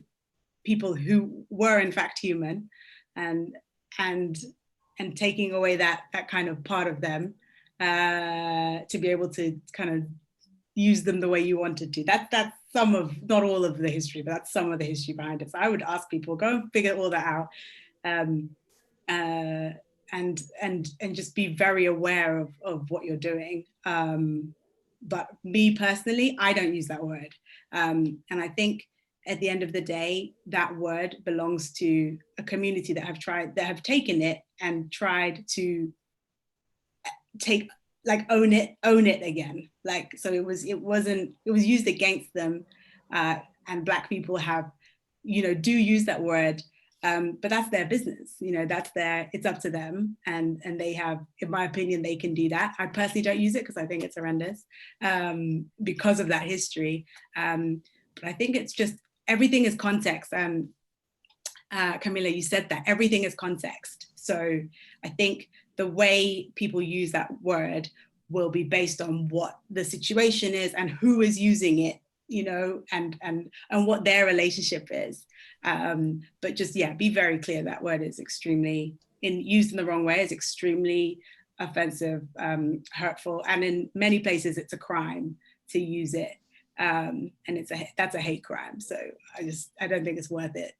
people who were in fact human, and taking away that kind of part of them to be able to kind of use them the way you wanted to. That's some of, not all of the history, but that's some of the history behind it. So I would ask people, go and figure all that out, and just be very aware of what you're doing. But me personally, I don't use that word. And I think at the end of the day, that word belongs to a community that have taken it and tried to own it again. Like, so it was used against them, and Black people have, you know, do use that word, but that's their business, you know, it's up to them, and they have, in my opinion, they can do that. I personally don't use it because I think it's horrendous, because of that history. But I think it's just, everything is context. Camila, you said that everything is context. So I think the way people use that word will be based on what the situation is and who is using it, you know, and what their relationship is. But just, yeah, be very clear that word is extremely, used in the wrong way, is extremely offensive, hurtful, and in many places it's a crime to use it. And that's a hate crime. So I don't think it's worth it,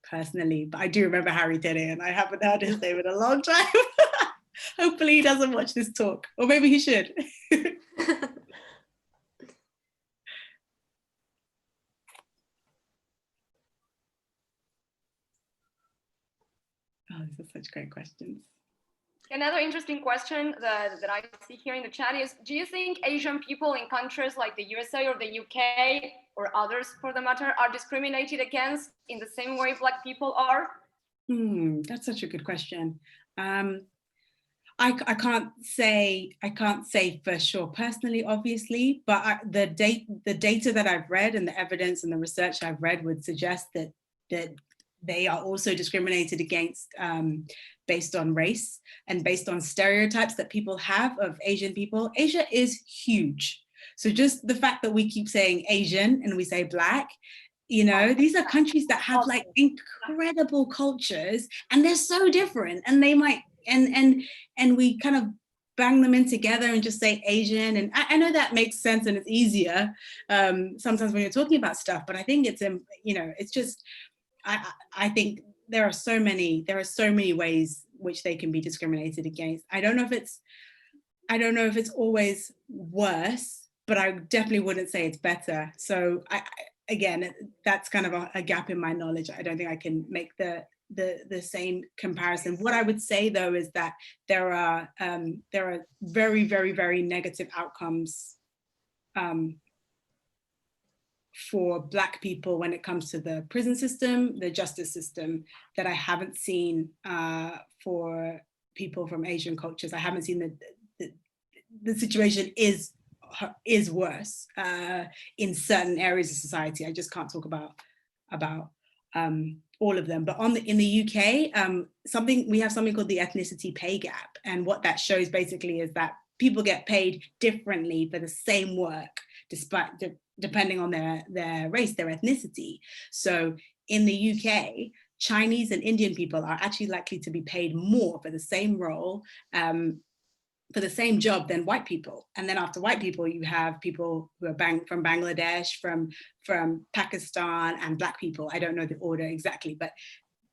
personally. But I do remember Harry did it, and I haven't heard his name in a long time. Hopefully he doesn't watch this talk, or maybe he should. Oh, these are such great questions. Another interesting question that I see here in the chat is, do you think Asian people in countries like the USA or the UK, or others for the matter, are discriminated against in the same way Black people are? That's such a good question. I can't say for sure personally, obviously, but the data that I've read and the evidence and the research I've read would suggest that they are also discriminated against based on race and based on stereotypes that people have of Asian people. Asia is huge. So just the fact that we keep saying Asian and we say Black, you know, these are countries that have like incredible cultures and they're so different, and they might, and we kind of bang them in together and just say Asian. And I know that makes sense and it's easier sometimes when you're talking about stuff, but I think it's, you know, it's just, I think there are so many ways which they can be discriminated against. I don't know if it's always worse, but I definitely wouldn't say it's better. So again, that's kind of a gap in my knowledge. I don't think I can make the same comparison. What I would say though is that there are very, very, very negative outcomes for Black people when it comes to the prison system, the justice system, that I haven't seen for people from Asian cultures. I haven't seen the situation is worse in certain areas of society. I just can't talk about all of them. But in the UK, we have something called the ethnicity pay gap. And what that shows basically is that people get paid differently for the same work, depending on their race, their ethnicity. So in the UK, Chinese and Indian people are actually likely to be paid more for the same role, for the same job than white people. And then after white people, you have people who are from Bangladesh, from Pakistan, and Black people. I don't know the order exactly, but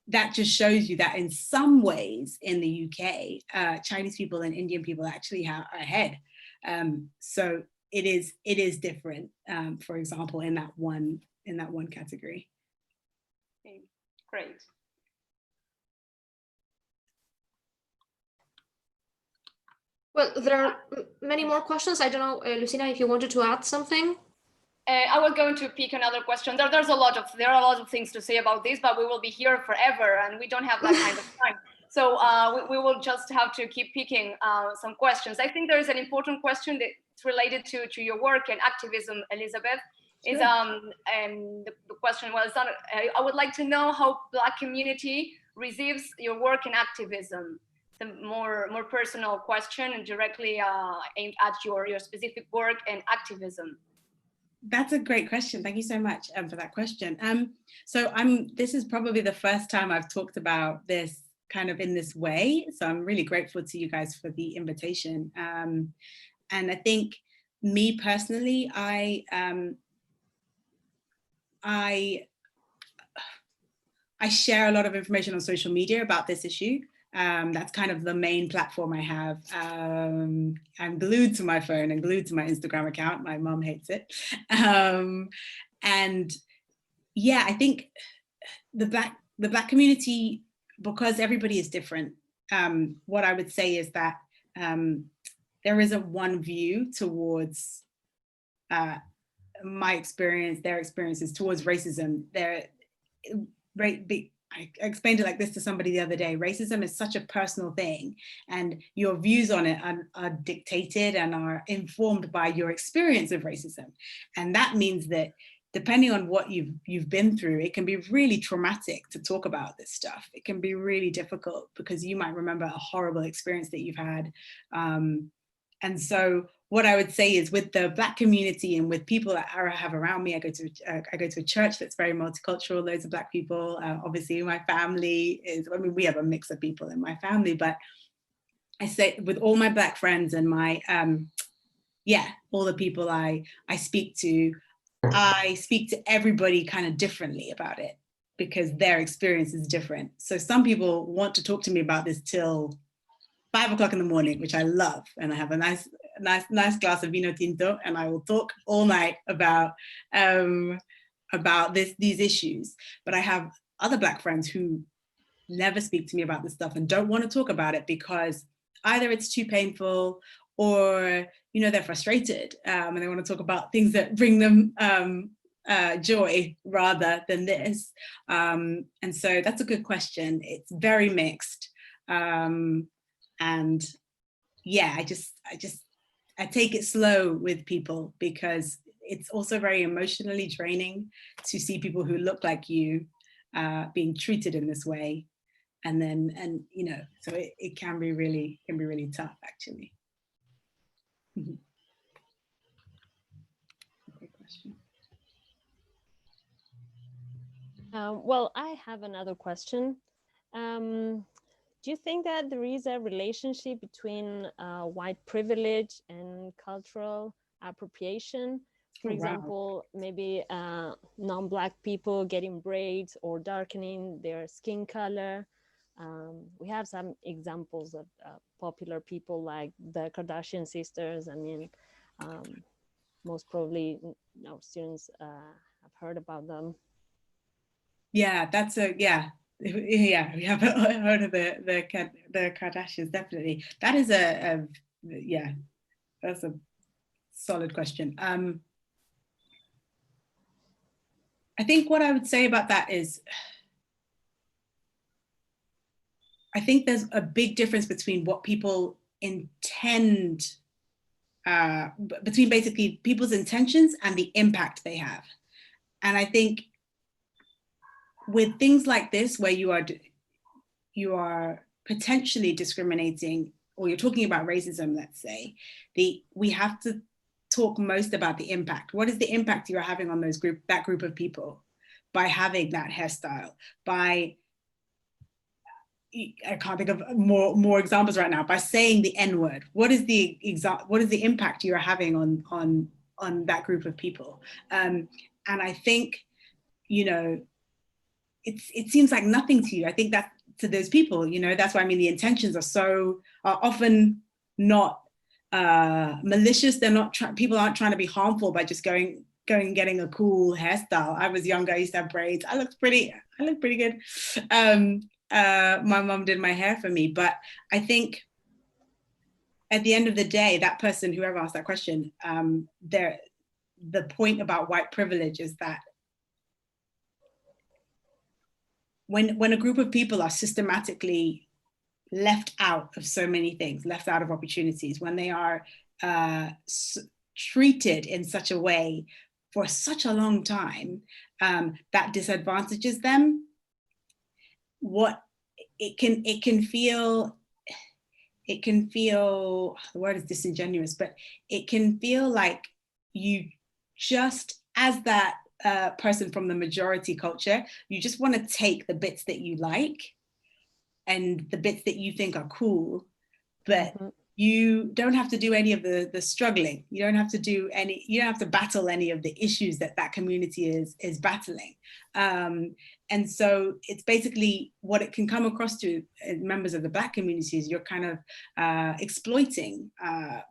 that just shows you that in some ways in the UK, Chinese people and Indian people actually are ahead. So it is different, for example, in that one category. Okay, great. Well, there are many more questions. I don't know, Lucina, if you wanted to add something. I was going to pick another question. There are a lot of things to say about this, but we will be here forever, and we don't have that kind of time. So we will just have to keep picking some questions. I think there is an important question that's related to your work and activism, Elizabeth. Sure. Is the question was, I would like to know how Black community receives your work in activism. The more personal question and directly aimed at your specific work and activism. That's a great question. Thank you so much for that question. So this is probably the first time I've talked about this kind of in this way. So I'm really grateful to you guys for the invitation. And I think me personally, I share a lot of information on social media about this issue. That's kind of the main platform I have. I'm glued to my phone and glued to my Instagram account. My mom hates it. And yeah, I think the Black community, because everybody is different, what I would say is that there isn't one view towards my experience, their experiences towards racism. I explained it like this to somebody the other day. Racism is such a personal thing, and your views on it are dictated and are informed by your experience of racism. And that means that depending on what you've been through, it can be really traumatic to talk about this stuff. It can be really difficult because you might remember a horrible experience that you've had. And so what I would say is, with the Black community and with people that I have around me, I go to a church that's very multicultural, loads of Black people. Obviously my family we have a mix of people in my family, but I say with all my Black friends and my, all the people I speak to everybody kind of differently about it because their experience is different. So some people want to talk to me about this till 5 o'clock in the morning, which I love. And I have a nice glass of vino tinto, and I will talk all night about these issues. But I have other Black friends who never speak to me about this stuff and don't want to talk about it because either it's too painful or, they're frustrated and they want to talk about things that bring them joy rather than this. And so that's a good question. It's very mixed. And yeah, I take it slow with people, because it's also very emotionally draining to see people who look like you being treated in this way. And you know, so it can be really tough, actually. Great question. Well, I have another question. Do you think that there is a relationship between white privilege and cultural appropriation? For example, maybe non-Black people getting braids or darkening their skin color. We have some examples of popular people like the Kardashian sisters. I mean, most probably our students have heard about them. Yeah, that's yeah, we have heard of the Kardashians, definitely. That is yeah, that's a solid question. I think what I would say about that is, I think there's a big difference between what people intend, between basically people's intentions and the impact they have. And I think with things like this, where you are potentially discriminating, or you're talking about racism, let's say, we have to talk most about the impact. What is the impact you're having on that group of people by having that hairstyle? By, I can't think of more examples right now, by saying the N-word. What is the impact you're having on that group of people? And I think, you know, it seems like nothing to you. I think that to those people, you know, that's why I mean the intentions are often not malicious. They're not people aren't trying to be harmful by just going and getting a cool hairstyle. I was younger, I used to have braids. I look pretty good. My mom did my hair for me, but I think at the end of the day, that person, whoever asked that question, the point about white privilege is that when a group of people are systematically left out of so many things, left out of opportunities, when they are treated in such a way for such a long time, that disadvantages them, what it can feel, the word is disingenuous, but it can feel like you just, as that person from the majority culture, you just want to take the bits that you like and the bits that you think are cool, but you don't have to do any of the struggling. You don't have to battle any of the issues that community is battling. And so it's basically what it can come across to members of the Black communities. You're kind of exploiting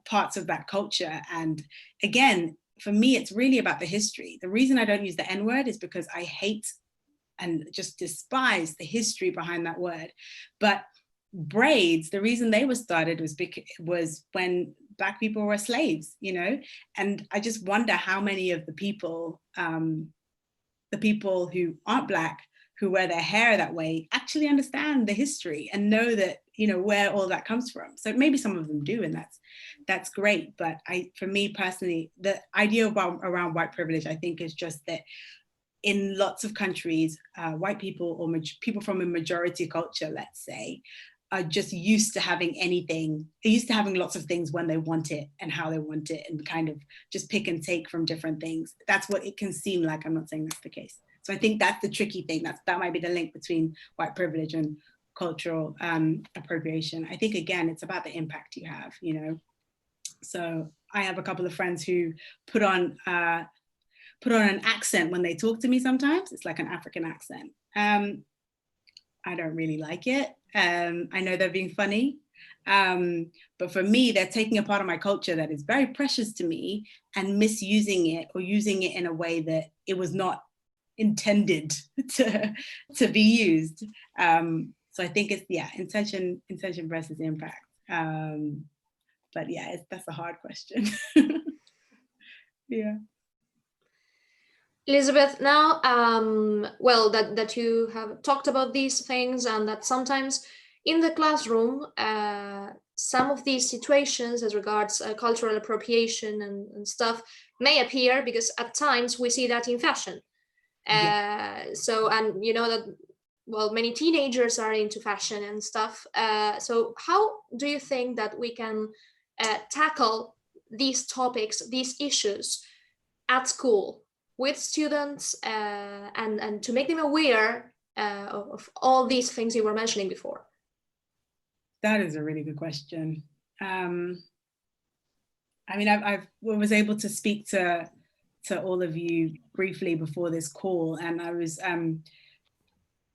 parts of that culture. And again, for me, it's really about the history. The reason I don't use the N-word is because I hate and just despise the history behind that word. But braids, the reason they were started was when Black people were slaves, you know? And I just wonder how many of the people who aren't Black, who wear their hair that way, actually understand the history and know that, you know, where all that comes from. So maybe some of them do, and that's great. But for me personally, the idea around white privilege, I think, is just that in lots of countries, white people or people from a majority culture, let's say, are just used to having lots of things when they want it and how they want it, and kind of just pick and take from different things. That's what it can seem like. I'm not saying that's the case. So I think that's the tricky thing. That might be the link between white privilege and cultural appropriation. I think, again, it's about the impact you have, you know? So I have a couple of friends who put on an accent when they talk to me sometimes. It's like an African accent. I don't really like it. I know they're being funny, but for me, they're taking a part of my culture that is very precious to me and misusing it, or using it in a way that it was not intended to be used. So I think it's, yeah, intention versus impact. But yeah, that's a hard question. Yeah. Elizabeth, now, well, that you have talked about these things, and that sometimes in the classroom, some of these situations as regards cultural appropriation and stuff may appear, because at times we see that in fashion. So, and you know that, well, many teenagers are into fashion and stuff. So how do you think that we can tackle these topics, these issues at school with students, and to make them aware of all these things you were mentioning before? That is a really good question. I mean, I was able to speak to all of you briefly before this call, and I was,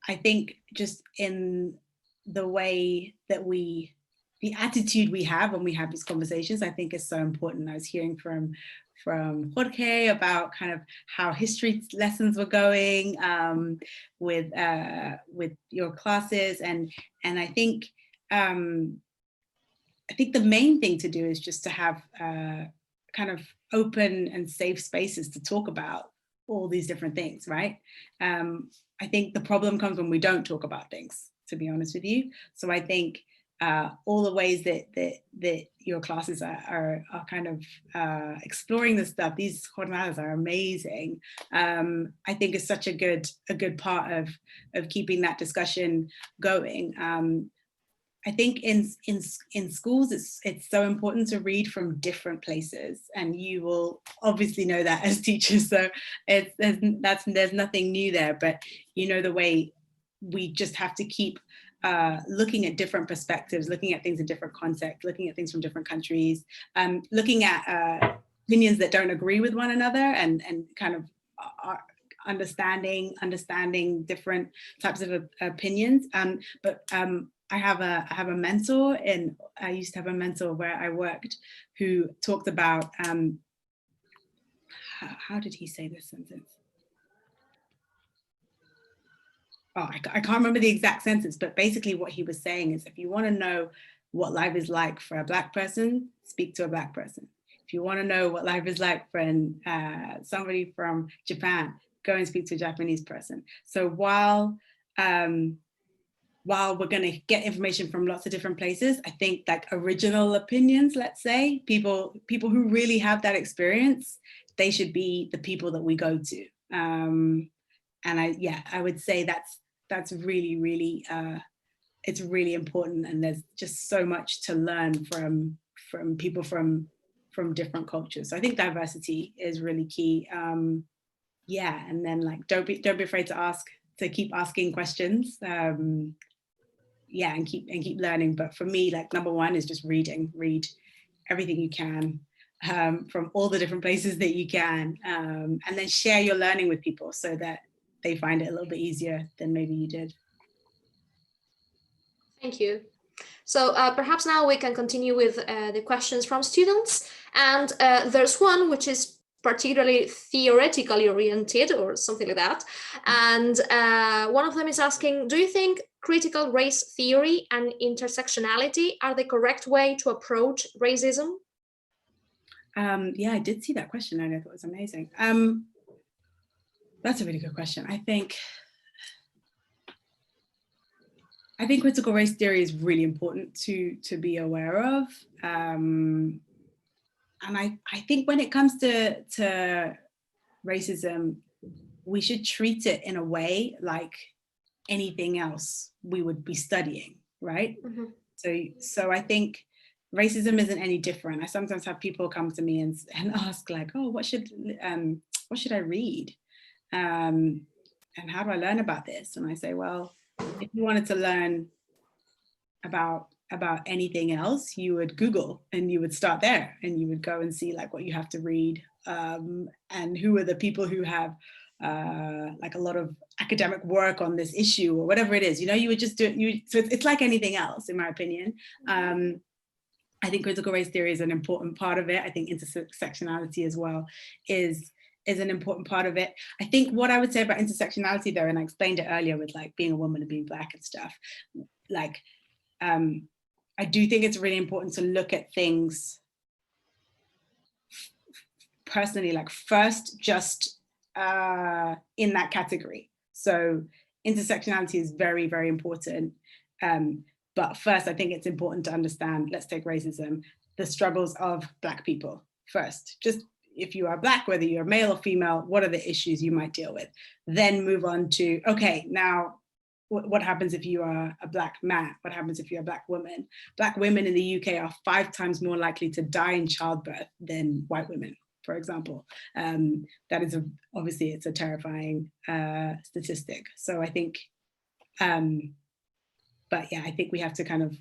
I think just in the way that the attitude we have when we have these conversations, I think is so important. I was hearing from Jorge about kind of how history lessons were going with your classes, and I think the main thing to do is just to have kind of open and safe spaces to talk about all these different things, right? I think the problem comes when we don't talk about things, to be honest with you. So I think all the ways that your classes are kind of exploring this stuff, these jornadas are amazing. I think is such a good part of keeping that discussion going. I think in schools, it's so important to read from different places, and you will obviously know that as teachers. So there's nothing new there, but you know the way we just have to keep looking at different perspectives, looking at things in different contexts, looking at things from different countries, looking at opinions that don't agree with one another, and kind of understanding different types of opinions. But I have a mentor, and I used to have a mentor where I worked, who talked about, how did he say this sentence? Oh, I can't remember the exact sentence, but basically what he was saying is, if you want to know what life is like for a Black person, speak to a Black person. If you want to know what life is like for somebody from Japan, go and speak to a Japanese person. So while we're going to get information from lots of different places, I think like original opinions, let's say, people who really have that experience, they should be the people that we go to. And I would say that's really, really, it's really important. And there's just so much to learn from people from different cultures. So I think diversity is really key. And then like, don't be afraid to keep asking questions. And keep learning. But for me, like, number one is just read everything you can from all the different places that you can, and then share your learning with people so that they find it a little bit easier than maybe you did. Thank you. So perhaps now we can continue with the questions from students, and there's one which is particularly theoretically oriented or something like that. And one of them is asking, do you think critical race theory and intersectionality are the correct way to approach racism? Yeah, I did see that question and I thought it was amazing. That's a really good question. I think critical race theory is really important to be aware of. And I think when it comes to racism, we should treat it in a way like anything else we would be studying, right? Mm-hmm. So I think racism isn't any different. I sometimes have people come to me and ask like, oh, what should I read? And how do I learn about this? And I say, well, if you wanted to learn about anything else, you would Google and you would start there and you would go and see like what you have to read, and who are the people who have like a lot of academic work on this issue or whatever it is, you would just do it. So it's like anything else, in my opinion. I think critical race theory is an important part of it. I think intersectionality as well is an important part of it. I think what I would say about intersectionality though, and I explained it earlier with like being a woman and being Black and stuff, like I do think it's really important to look at things personally, like first just in that category. So intersectionality is very, very important. But first, I think it's important to understand, let's take racism, the struggles of Black people first. Just if you are Black, whether you're male or female, what are the issues you might deal with? Then move on to, okay, now what happens if you are a Black man? What happens if you're a Black woman? Black women in the UK are 5 times more likely to die in childbirth than white women, for example. That is obviously it's a terrifying statistic. So I think, but yeah, I think we have to kind of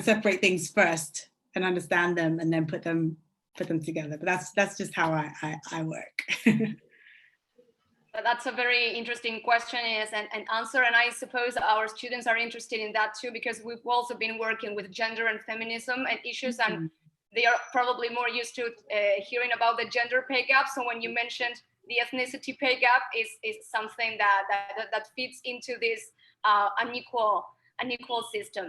separate things first and understand them, and then put them together. But that's just how I work. That's a very interesting question and answer, and I suppose our students are interested in that too, because we've also been working with gender and feminism and issues, and they are probably more used to hearing about the gender pay gap. So when you mentioned the ethnicity pay gap is something that fits into this unequal system.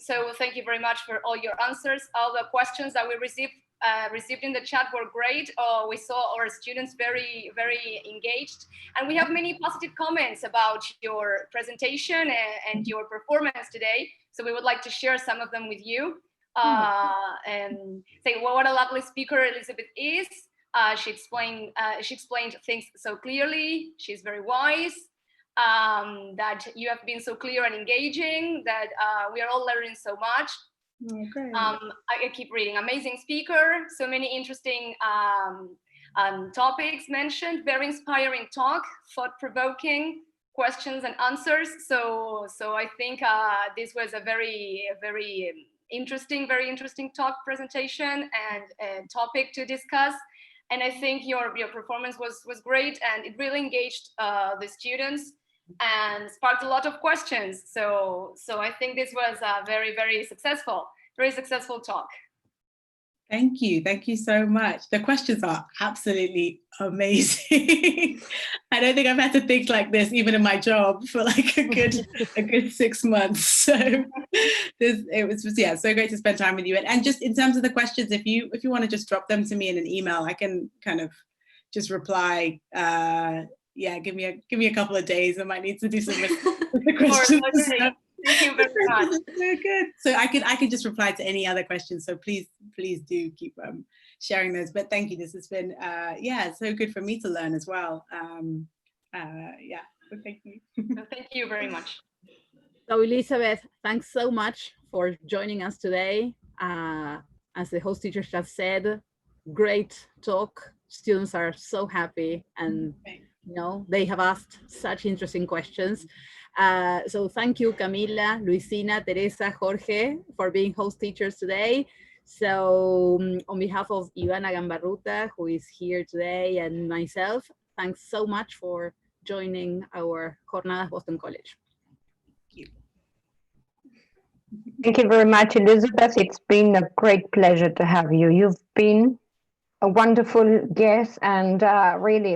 So thank you very much for all your answers. All the questions that we received in the chat were great. We saw our students very, very engaged, and we have many positive comments about your presentation and your performance today. So we would like to share some of them with you, and say, well, what a lovely speaker Elizabeth is. She explained things so clearly. She's very wise. That you have been so clear and engaging, that we are all learning so much. Okay. I keep reading. Amazing speaker, so many interesting topics mentioned, very inspiring talk, thought-provoking questions and answers. So I think this was a very interesting talk, presentation, and topic to discuss. And I think your performance was great, and it really engaged the students and sparked a lot of questions. So I think this was a very successful talk. Thank you so much. The questions are absolutely amazing. I don't think I've had to think like this even in my job for like a good 6 months. So it was so great to spend time with you. And just in terms of the questions, if you want to just drop them to me in an email, I can kind of just reply. Give me a couple of days. I might need to do some questions. Thank you very much. So good. So I could just reply to any other questions. So please do keep sharing those. But thank you. This has been so good for me to learn as well. So thank you. Thank you very much. So Elizabeth, thanks so much for joining us today. As the host teacher just said, great talk. Students are so happy, and they have asked such interesting questions. So thank you, Camila, Luisina, Teresa, Jorge, for being host teachers today. So on behalf of Ivana Gambarruta, who is here today, and myself, thanks so much for joining our Jornadas Boston College. Thank you very much, Elizabeth. It's been a great pleasure to have you. You've been a wonderful guest, and really,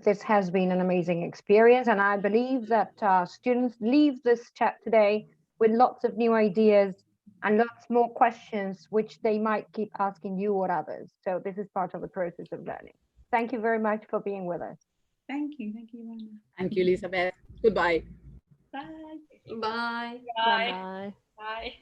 this has been an amazing experience. And I believe that students leave this chat today with lots of new ideas and lots more questions, which they might keep asking you or others. So this is part of the process of learning. Thank you very much for being with us. Thank you, Ivana. Thank you, Elizabeth. Goodbye. Bye. Bye. Bye. Bye. Bye.